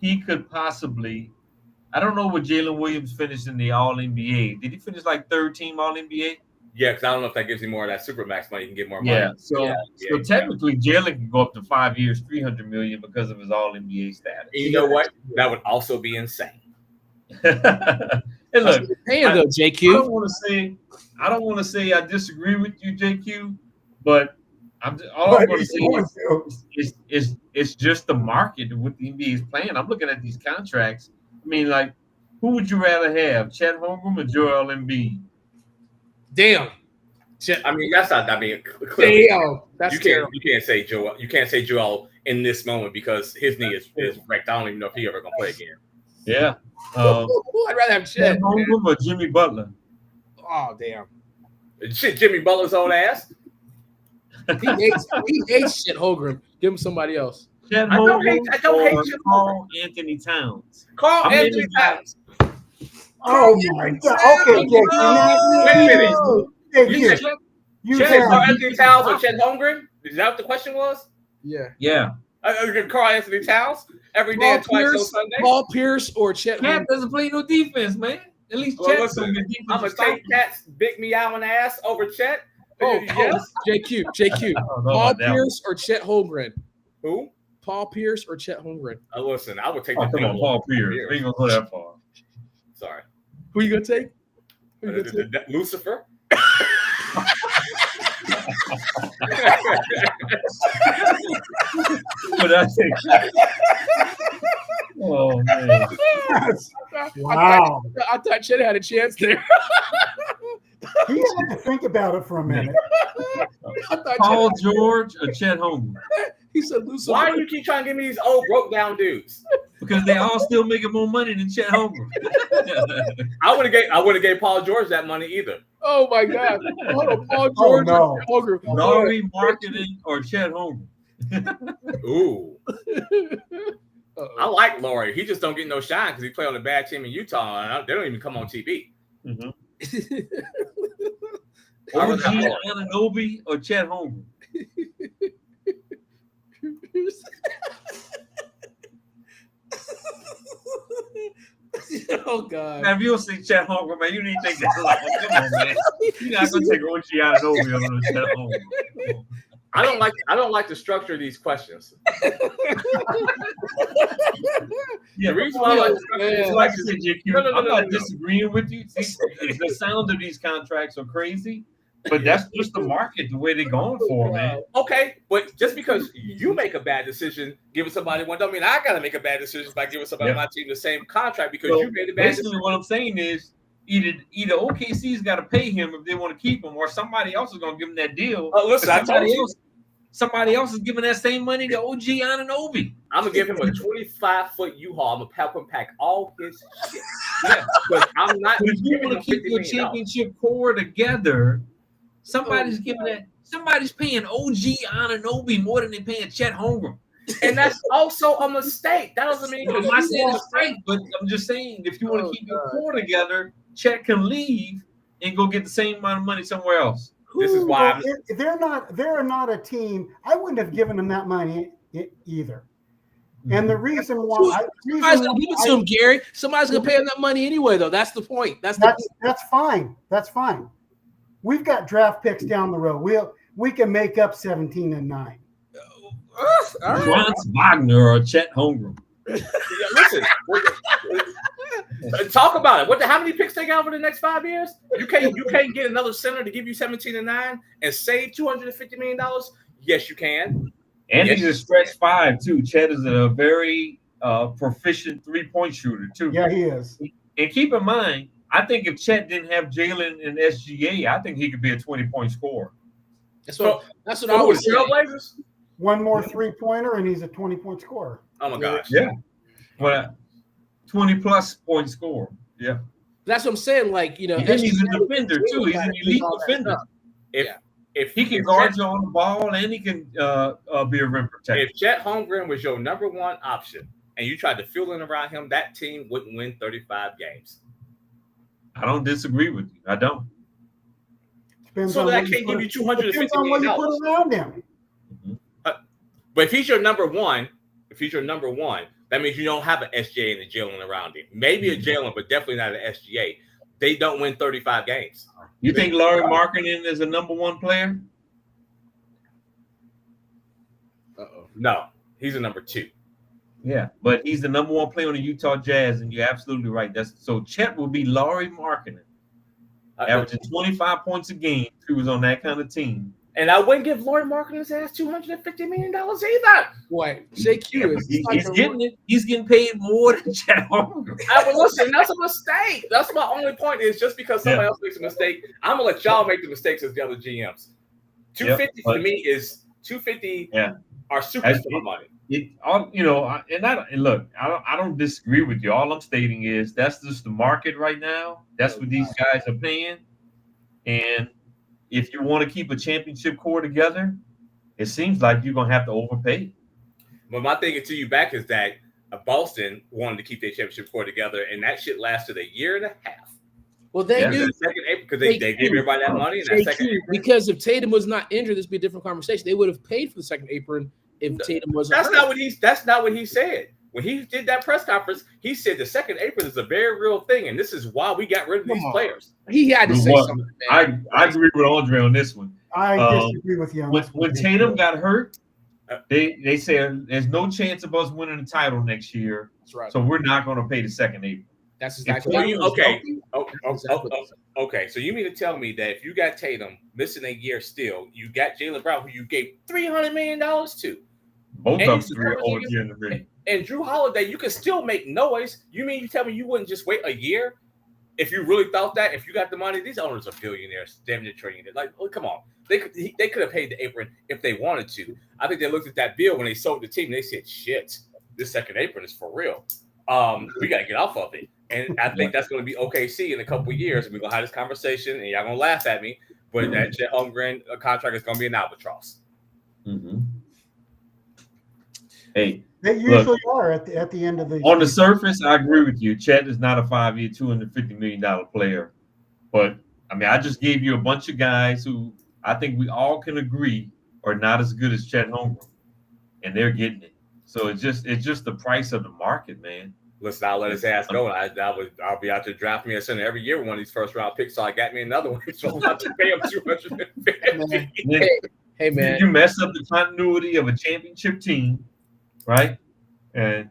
He could possibly, I don't know what Jalen Williams finished in the All-NBA. Did he finish like third team All-NBA? Yeah, because I don't know if that gives you more of that Supermax money. You can get more money. Yeah, so technically Jalen can go up to 5 years, $300 million because of his All-NBA status. And you know what? That would also be insane. Hey, look, JQ. I don't want to say I disagree with you, JQ, but I'm going to say it's just the market of what the NBA is playing. I'm looking at these contracts. I mean, like, who would you rather have, Chet Holmgren or Joel Embiid? Damn. I mean, that's not. I mean, clearly, damn. That's you can't say Joel. You can't say Joel in this moment because his knee is wrecked. I don't even know if he ever gonna play again. Yeah. I'd rather have Chet Holmgren or Jimmy Butler. Oh damn. Shit, Jimmy Butler's old ass. He hates shit Holmgren. Give him somebody else. Chet I don't Holmgren hate or Chet Carl Anthony Towns. Carl How many Anthony guys- Towns. Oh my God. Okay, JQ. Wait a minute. You said JQ. You Chet Carl have Anthony Towns or Chet Holmgren? Is that what the question was? Yeah. Yeah. Carl Anthony Towns every day and twice on Sunday. Paul Pierce or Chet Chet Holmgren. doesn't play no defense, man. At least Well, Chet's listen, gonna get defense. I'm gonna take Cat's big meowing ass over Chet. Yes. JQ. I don't know Paul about that one. Pierce or Chet Holmgren. Who? Paul Pierce or Chet Holmgren. Listen, I would take Oh, the come on, big Paul one. Pierce. We ain't gonna go that far. Sorry. Who you gonna take? Who you gonna take? Lucifer. But I think. Oh man. wow. I thought Chet had a chance there. He had to think about it for a minute. I thought Paul George or Chet Holmgren? he said Lucifer. Why do you keep trying to give me these old broke down dudes? Because they all still making more money than Chet Holmgren. I would have gave Paul George that money either. Oh my God! Hold on, Paul George no. or Holmgren. Laurie Marketing or Chet Holmgren? Ooh, Uh-oh. I like Laurie. He just don't get no shine because he play on a bad team in Utah, and they don't even come on TV. Mm-hmm. I OG was at Laurie. Anunoby or Chet Holmgren? Oh God! Now, if you don't see Chet Holmgren, man, you need to think that like, come on, man. You're not gonna take OG Anunoby over Chet Holmgren. I don't like the structure of these questions. Yeah, The reason why I like the structure of these like I questions said, JQ, No, I'm not no. disagreeing with you. The sound of these contracts are crazy, but that's just the market, the way they're going for, man. Okay, but just because you make a bad decision giving somebody one, don't mean I gotta make a bad decision by giving somebody on my team the same contract because So you made a bad basically, decision. what I'm saying is either OKC's got to pay him if they want to keep him, or somebody else is going to give him that deal. Listen, I told you. Somebody else is giving that same money to OG Anunoby. I'm gonna give him a 25-foot U-Haul. I'm gonna help him pack all his shit. Yeah, but I'm not. But if you giving want to him keep your $50 million. championship core together, somebody's giving that. Somebody's paying OG Anunoby more than they're paying Chet Holmgren. And that's also a mistake. That doesn't mean I'm not saying it's right, but I'm just saying if you want to keep your core together, Chet can leave and go get the same amount of money somewhere else. This is why they're not a team. I wouldn't have given them that money either. And the reason why somebody's gonna give it to him, Gary. Somebody's gonna pay him that money anyway, though. That's the point. That's fine. That's fine. We've got draft picks down the road. We can make up 17-9. Franz Wagner or Chet Holmgren. Listen, talk about it. How many picks they got over the next 5 years? You can't get another center to give you 17-9 and save $250 million. Yes, you can. And he's a stretch five too. Chet is a very proficient 3-point shooter too. Yeah, he is. And keep in mind, I think if Chet didn't have Jalen and SGA, I think he could be a 20-point scorer. That's what I was saying. Trailblazers? One more 3-pointer, and he's a 20-point scorer. Oh my gosh. Yeah. But 20-plus point scorer. Yeah. That's what I'm saying. Like, you know, and he's a defender too. He's an elite defender. If he can guard you on the ball and he can be a rim protector. If Chet Holmgren was your number one option and you tried to fill in around him, that team wouldn't win 35 games. I don't disagree with you. I don't. So that can't give you $250 million. You put around him. But if he's your number one, that means you don't have an SGA and a Jalen around him. Maybe a Jalen, but definitely not an SGA. They don't win 35 games. You think Larry Markkinen is a number one player? No, he's a number two. Yeah, but he's the number one player on the Utah Jazz, and you're absolutely right. So Chet will be Larry Markkinen, averaging 25 points a game if he was on that kind of team. And I wouldn't give Larry Markkinen's ass $250 million either. Boy, JQ is he's getting it. He's getting paid more than Chet Holmgren. Listen, that's a mistake. That's my only point. Is just because somebody else makes a mistake, I'm gonna let y'all make the mistakes as the other GMs. 250 for me is 250. Are superstar money. Look, I don't disagree with you. All I'm stating is that's just the market right now. That's what these guys are paying. And if you want to keep a championship core together, it seems like you're gonna have to overpay. But my thing to you back is that Boston wanted to keep their championship core together, and that shit lasted a year and a half. Well, they knew second April because they gave everybody that money. And that second apron. Because if Tatum was not injured, this would be a different conversation. They would have paid for the second apron if Tatum wasn't. That's not what he said. When he did that press conference, he said the second apron is a very real thing, and this is why we got rid of these players. He had to say something. Man. I agree with Andre on this one. I disagree with you. On when Tatum got hurt, they said there's no chance of us winning the title next year. That's right. So we're not going to pay the second apron. That's exactly Okay. So you mean to tell me that if you got Tatum missing a year still, you got Jaylen Brown, who you gave $300 million to, both of them over here in the ring, and Drew Holiday, you can still make noise. You tell me you wouldn't just wait a year if you really thought that? If you got the money, these owners are billionaires, damn near trillionaires. Like, oh, come on, they could have paid the apron if they wanted to. I think they looked at that bill when they sold the team. And they said, "Shit, this second apron is for real. We got to get off of it." And I think that's going to be OKC in a couple of years. We're going to have this conversation, and y'all going to laugh at me, but that Chet Holmgren contract is going to be an albatross. Mm-hmm. Hey, they usually are at the end of the on the surface, I agree with you. Chet is not a 5-year, $250 million player. But, I mean, I just gave you a bunch of guys who I think we all can agree are not as good as Chet Holmgren, and they're getting it. So it's just the price of the market, man. Listen, I'll let his ass go. I'll be out there drafting me a center every year with one of these first round picks. So I got me another one. So I'm about to pay him $250. Hey man, you mess up the continuity of a championship team, right? And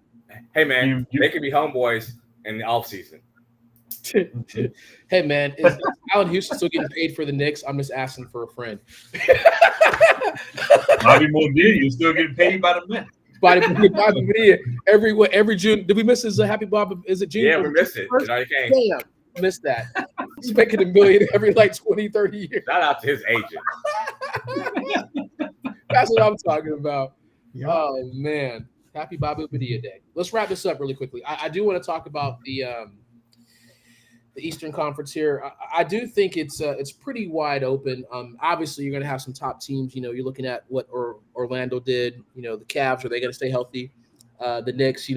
hey man, they can be homeboys in the offseason. Hey man, is Allen Houston still getting paid for the Knicks? I'm just asking for a friend. Bobby Moore, you're still getting paid by the Mets. Every June. Did we miss his Happy Bob? Is it June? Yeah, we missed it. Damn, missed that. He's making $1 million every 20, 30 years. Shout out to his agent. That's what I'm talking about. Yep. Oh man, Happy Bobby Padilla Day. Let's wrap this up really quickly. I do want to talk about the Eastern Conference here. I do think it's pretty wide open. Obviously, you're going to have some top teams. You're looking at what Orlando did. The Cavs, are they going to stay healthy? The Knicks, I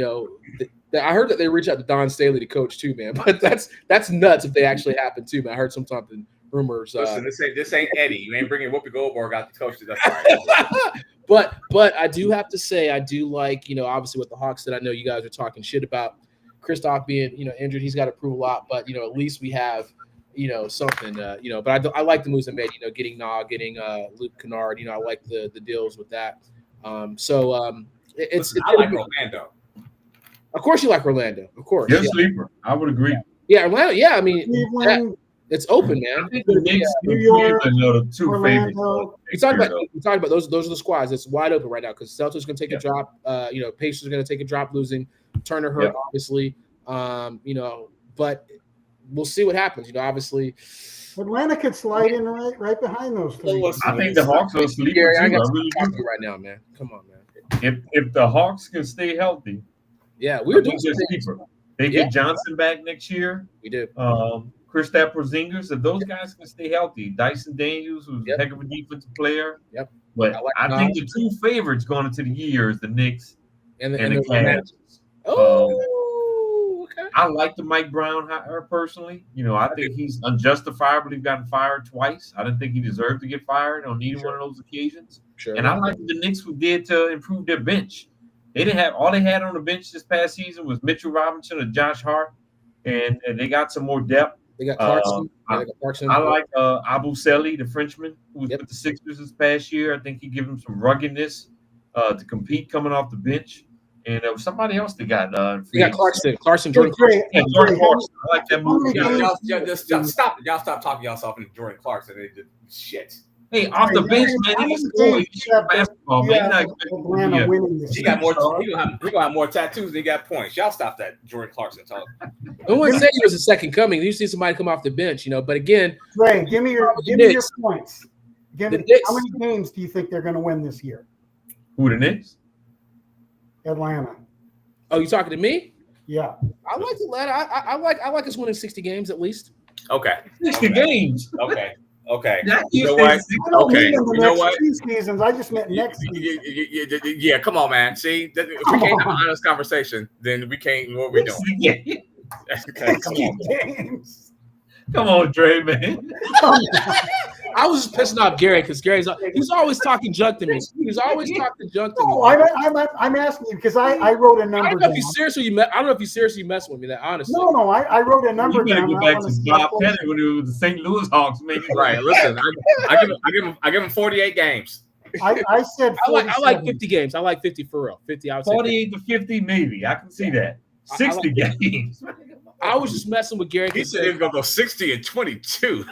heard that they reached out to Don Staley to coach too, man. But that's nuts if they actually happen too, man. I heard something rumors. Listen, this ain't Eddie. You ain't bringing Whoopi Goldberg out to coach. That's right. But I do have to say I do like obviously with the Hawks that I know you guys are talking shit about. Kristoff being, injured, he's got to prove a lot, but at least we have, something, But I like the moves they made, getting getting Luke Kennard. I like the deals with that. It's I like Orlando. Of course, you like Orlando. Of course, you're a sleeper. I would agree. Yeah, Orlando. Yeah, I mean, it's open, man. I think the Knicks, New York, are the two Orlando. favorites. We talked about those. Those are the squads. It's wide open right now because Celtics going to take a drop. Pacers are going to take a drop, losing Turner hurt, obviously. But we'll see what happens. Obviously, Atlanta could slide in right behind those three. I think the Hawks are a sleeper Gary, too. I got to talk to you right now, man. Come on, man. If the Hawks can stay healthy, we're doing sleeper. They get Johnson back next year. We do. Kristaps Porzingis, if those guys can stay healthy, Dyson Daniels, who's a heck of a defensive player. Yep. But I think the two favorites going into the year is the Knicks and the Cavs. Okay. I like the Mike Brown hire personally. I think he's unjustifiably gotten fired twice. I didn't think he deserved to get fired on either one of those occasions. Sure. And I like what the Knicks did to improve their bench. They didn't have all they had on the bench this past season was Mitchell Robinson and Josh Hart, and they got some more depth. They got Clarkson. I like Abu Seli, the Frenchman, who was with the Sixers this past year. I think he gives them some ruggedness to compete coming off the bench. And there was somebody else they got. You got Clarkson, Jordan Clarkson. Yeah, Jordan Clarkson. I like that move. Y'all stop talking yourself into Jordan Clarkson. They did shit. Hey, off the bench, man, he's going basketball, man. He got more. He gonna have more tattoos than he got points. Y'all stop that Jordan Clarkson talk. I wouldn't say he was a second coming. You see somebody come off the bench, But again, Ray, give me your points. How many games do you think they're going to win this year? Who, the Knicks? Atlanta. Oh, you talking to me? Yeah. I like Atlanta. I like us winning 60 games at least. Okay. 60 games. Okay. Okay. You know what? I don't Okay. mean in the You know next what? 2 seasons. I just meant next season. Yeah, come on, man. See, if we can't have an honest conversation, then we can't. What we doing? Okay, come on. Games. Come on, Dre, man. I was just pissing off Gary because he's always talking junk to me. He's always talking junk to me. No, I'm asking you because I wrote a I number don't know down. if you seriously. I don't know if you seriously messing with me. That honestly. No, I wrote a number You better down. go back to Bob Pettit when it was the St. Louis Hawks, man. Right. Listen, I give him 48 games. I said I like 47. 50 games. I like 50 for real. 50. I would say 48 to 50, maybe. I can see that. 60 games. I was just messing with Gary. He said he was gonna go 60 and 22.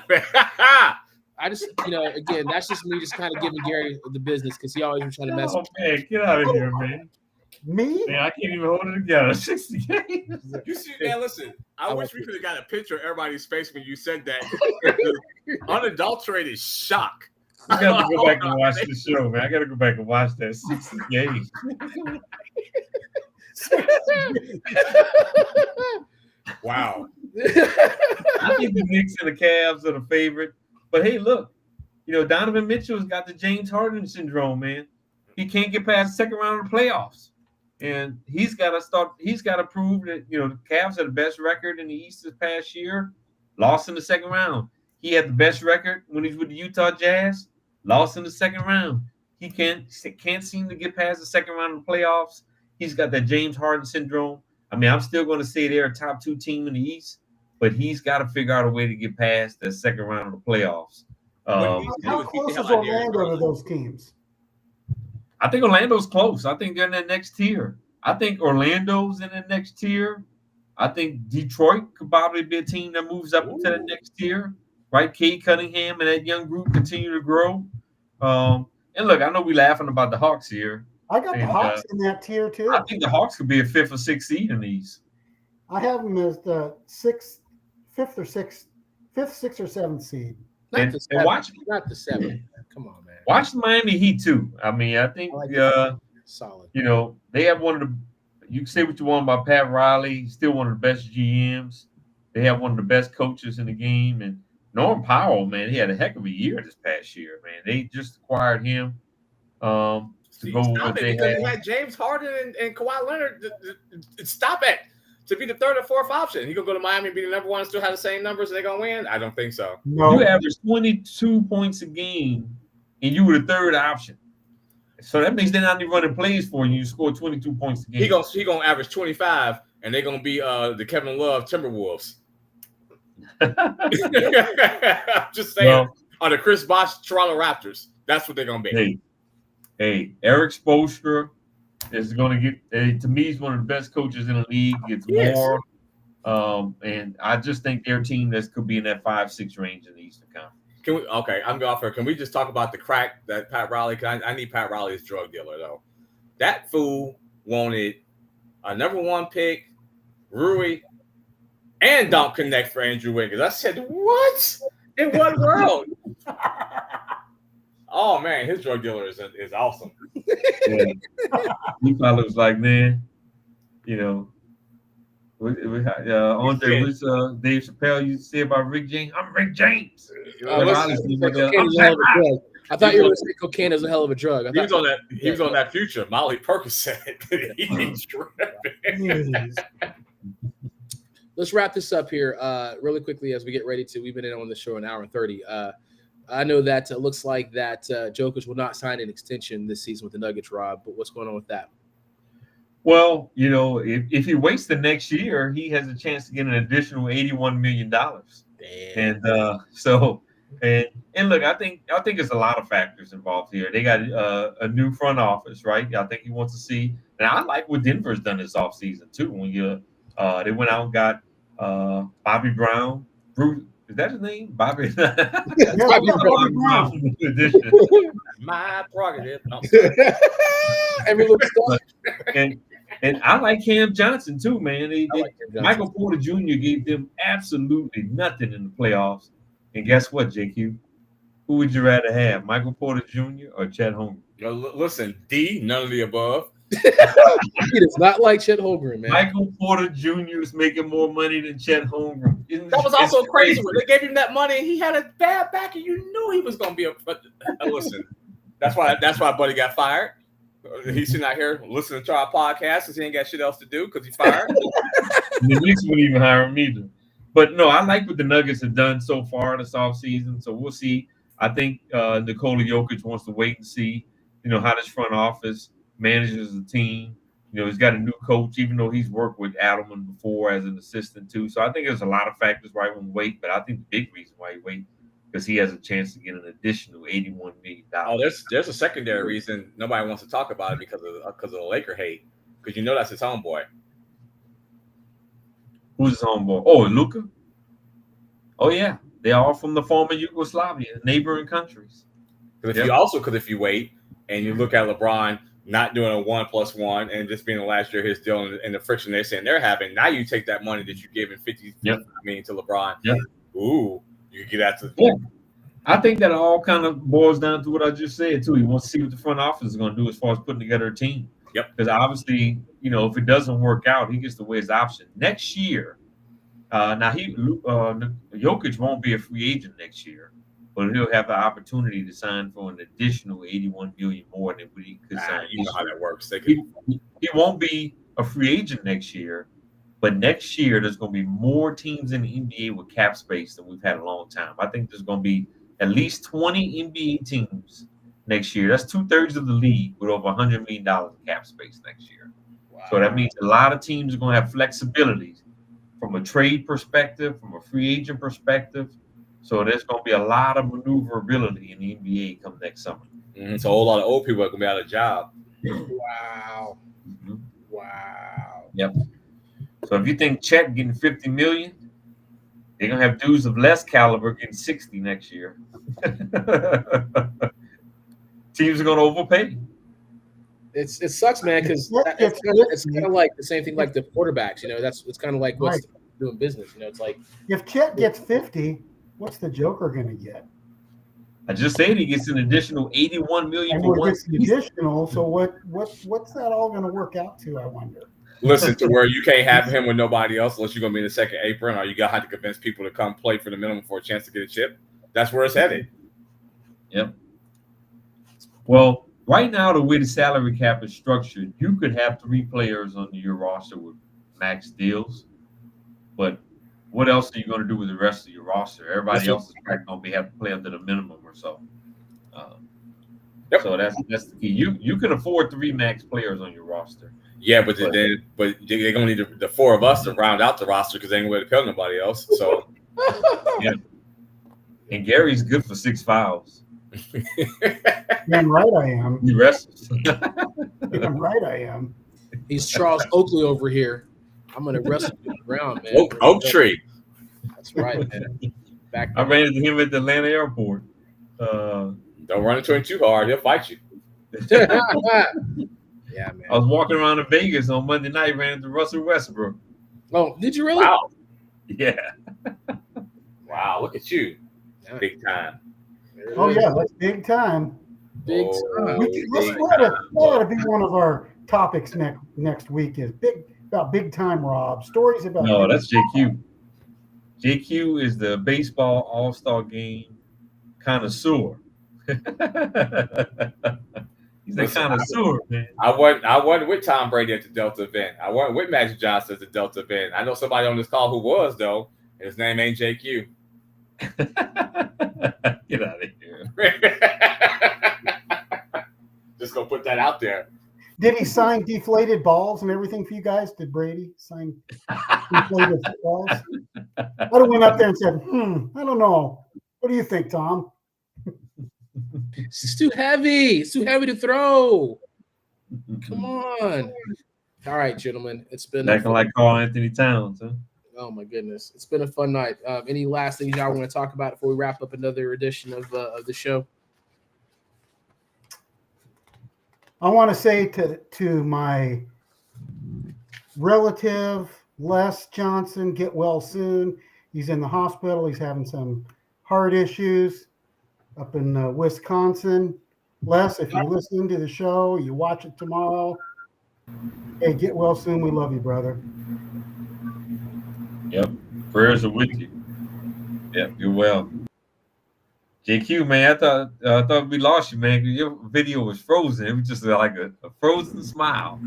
I just, again, that's just me just kind of giving Gary the business because he always was trying to mess Oh, with man, get out of here, man. Me? Man, I can't even hold it together. 60 games. You see, man, listen, I wish we could have got a picture of everybody's face when you said that. Unadulterated shock. I got to go back and watch the show, man. I got to go back and watch that 60 games. Wow. I think the Knicks and the Cavs are the favorite. But hey, look, Donovan Mitchell's got the James Harden syndrome, man. He can't get past the second round of the playoffs. And he's got to prove that, the Cavs had the best record in the East this past year, lost in the second round. He had the best record when he was with the Utah Jazz, lost in the second round. He can't seem to get past the second round of the playoffs. He's got that James Harden syndrome. I mean, I'm still going to say they're a top 2 team in the East, but he's got to figure out a way to get past the second round of the playoffs. How close is Orlando to those teams? I think Orlando's close. I think they're in that next tier. I think Orlando's in the next tier. I think Detroit could probably be a team that moves up into the next tier, right? Cade Cunningham and that young group continue to grow. And look, I know we're laughing about the Hawks here. I got the Hawks in that tier too. I think the Hawks could be a 5th or 6th seed in these. I have them as the 5th, 6th or 7th seed. Not the 7. Watch, not the 7. Come on, man. Watch the Miami Heat too. I mean, I think solid. They have one of the. You can say what you want about Pat Riley. He's still one of the best GMs. They have one of the best coaches in the game, and Norm Powell, man, he had a heck of a year this past year, man. They just acquired him. To go with what they had James Harden and Kawhi Leonard. Stop it. To be the 3rd or 4th option. He gonna go to Miami and be the number 1 and still have the same numbers and they're gonna win? I don't think so. No. You average 22 points a game and you were the 3rd option. So that means they're not even running plays for you. You score 22 points a game. He gonna average 25 and they're gonna be the Kevin Love Timberwolves. I'm just saying, on the Chris Bosh Toronto Raptors. That's what they're gonna be. Hey, Eric Spoelstra is going to get. To me, he's one of the best coaches in the league. Gets more, and I just think their team could be in that 5-6 range in the Eastern Conference. Can we? Okay, I'm going for. Can we just talk about the crack that Pat Riley? I need Pat Riley as drug dealer though. That fool wanted a number 1 pick, Rui, and Don't Connect for Andrew Wiggins. I said, what? In what world? Oh man, his drug dealer is awesome. Yeah. He probably was like, man, on there was Dave Chappelle used to say about Rick James. I'm Rick James. I thought you were going to say cocaine is a hell of a drug. He was on that. He was on that Future Molly Percocet. He's tripping. Let's wrap this up here really quickly as we get ready to. We've been in on the show an hour and 30. I know that it looks like that Jokic will not sign an extension this season with the Nuggets, Rob. But what's going on with that? Well, if he waits the next year, he has a chance to get an additional $81 million. Damn. And look, I think there's a lot of factors involved here. They got a new front office, right? I think he wants to see. And I like what Denver's done this offseason too. When they went out and got Bobby Brown, Bruce. Is that his name? Bobby? Bobby Brown. My prerogative. And I like Cam Johnson too, man. Michael Porter Jr. gave them absolutely nothing in the playoffs. And guess what, JQ? Who would you rather have, Michael Porter Jr. or Chet Holmgren? Listen, D, none of the above. He does not like Chet Holmgren, man. Michael Porter Jr. is making more money than Chet Holmgren. That was also crazy. When they gave him that money, he had a bad back, and you knew he was going to be a. Listen, that's why Buddy got fired. He's sitting out here listening to our podcast because he ain't got shit else to do because he's fired. The Knicks wouldn't even hire him either. But no, I like what the Nuggets have done so far this offseason. So we'll see. I think Nikola Jokic wants to wait and see, how this front office manages the team. He's got a new coach, even though he's worked with Adelman before as an assistant too. So I think there's a lot of factors why he won't wait. But I think the big reason why he wait because he has a chance to get an additional $81 million. Oh, there's a secondary reason nobody wants to talk about it because of the Laker hate. Because that's his homeboy. Who's his homeboy? Oh, Luka? Oh, yeah. They're all from the former Yugoslavia, neighboring countries. Because if you wait and you look at LeBron not doing a 1+1 and just being the last year of his deal and the friction they're saying they're having, now you take that money that you gave in $50 million to LeBron. Yep. Ooh, you get out to I think that all kind of boils down to what I just said, too. He wants to see what the front office is going to do as far as putting together a team. Yep. Because obviously, if it doesn't work out, he gets to weigh his option. Next year, Jokic won't be a free agent next year, but he'll have the opportunity to sign for an additional $81 million more than what he could sign. You know how that works. He won't be a free agent next year, but next year there's going to be more teams in the NBA with cap space than we've had in a long time. I think there's going to be at least 20 NBA teams next year. That's 2/3 of the league with over $100 million in cap space next year. Wow. So that means a lot of teams are going to have flexibility from a trade perspective, from a free agent perspective. So there's going to be a lot of maneuverability in the NBA come next summer. Mm-hmm. So a whole lot of old people are going to be out of job. Wow. Mm-hmm. Wow. Yep. So if you think Chet getting $50 million, they're going to have dudes of less caliber getting $60 next year. Teams are going to overpay. It sucks, man, because it's kind of like the same thing like the quarterbacks. It's kind of like what's doing business. It's like if Chet gets 50, what's the Joker going to get? I just said he gets an additional $81 million for one season. Additional. So what's that all going to work out to? I wonder. Listen, to where you can't have him with nobody else unless you're going to be in the second apron, or you got to have to convince people to come play for the minimum for a chance to get a chip. That's where it's headed. Yep. Well, right now, the way the salary cap is structured, you could have 3 players on your roster with max deals. But what else are you going to do with the rest of your roster? Everybody else is probably going to have to play under the minimum or so. So that's the key. You can afford 3 max players on your roster. Yeah, but they're going to need the 4 of us to round out the roster because they ain't going to pay nobody else. So, yeah. And Gary's good for 6 fouls. Damn right I am. He wrestles. Damn right I am. He's Charles Oakley over here. I'm going to wrestle you around, man. Oak tree. That's right, man. I ran into him at the Atlanta airport. Don't run into him too hard. He'll fight you. Yeah, man. I was walking around in Vegas on Monday night, ran into Russell Westbrook. Oh, did you really? Wow. Yeah. Wow, look at you. Big time. Oh, yeah, that's big time. Big time. That ought to be one of our topics next week is big time, Rob. Stories about. No, that's JQ. JQ is the baseball All Star Game connoisseur. He's a connoisseur, man. I wasn't with Tom Brady at the Delta event. I wasn't with Magic Johnson at the Delta event. I know somebody on this call who was, though. His name ain't JQ. Get out of here. Just gonna put that out there. Did he sign deflated balls and everything for you guys? Did Brady sign deflated balls? I would have went up there and said, I don't know. What do you think, Tom? It's too heavy. It's too heavy to throw. Come on. All right, gentlemen. It's been acting like Karl Anthony Towns, huh? Oh my goodness. It's been a fun night. Any last things y'all want to talk about before we wrap up another edition of the show? I want to say to my relative, Les Johnson, get well soon. He's in the hospital. He's having some heart issues up in Wisconsin. Les, if you listen to the show, you watch it tomorrow, Hey, get well soon. We love you, brother. Yep. Prayers are with you. Yep, you're well. JQ, man, I thought we lost you, man. 'Cause your video was frozen. It was just like a frozen smile.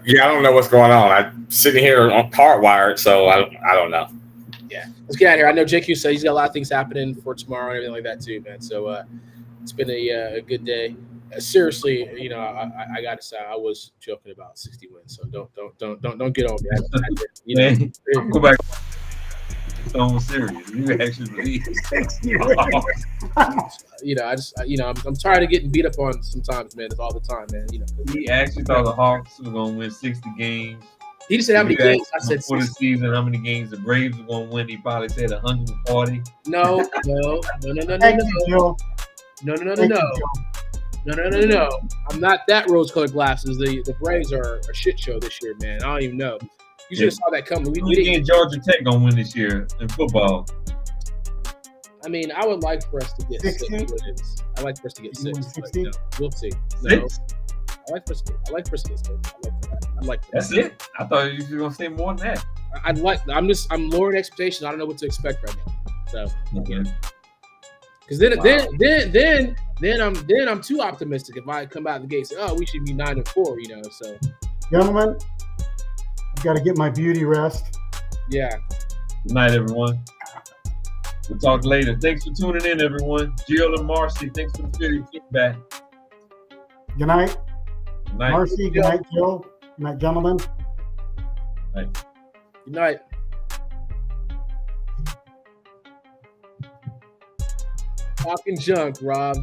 Yeah, I don't know what's going on. I'm sitting here on hardwired, so I don't know. Yeah, let's get out of here. I know JQ said he's got a lot of things happening for tomorrow and everything like that too, man. So it's been a good day. Seriously, you know, I gotta say I was joking about 60 wins, so don't get on me. You know, Man, go back. So serious. You actually believe. you know, I'm tired of getting beat up on sometimes, man. It's all the time, man. You know, He actually thought the Hawks were gonna win 60 games. he just said how many games. I said for the 60. season, how many games the Braves were gonna win. He probably said 140. No. Thank you, Joe. No. Thank you, Joe. No. I'm not that rose-colored glasses. The Braves are a shit show this year, man. I don't even know. You should have saw that coming. We didn't. Georgia Tech gonna win this year in football. I mean, I would like for us to get 60? 6 wins. I like for us to get 6. 60? No, we'll see. No. 6? I like for us to get 6. That's it. I thought you were gonna say more than that. I'm lowering expectations. I don't know what to expect right now. So Okay. because then I'm too optimistic if I come out of the gate and say, oh, we should be 9-4, you know. So Gentlemen, I've got to get my beauty rest. yeah. Good night, everyone. We'll talk later. Thanks for tuning in, everyone. Jill and Marcy, thanks for the feedback. Good night, Good night. Marcy. Good night, Joe. Good night, gentlemen. Night. Good night. Talking junk, Rob.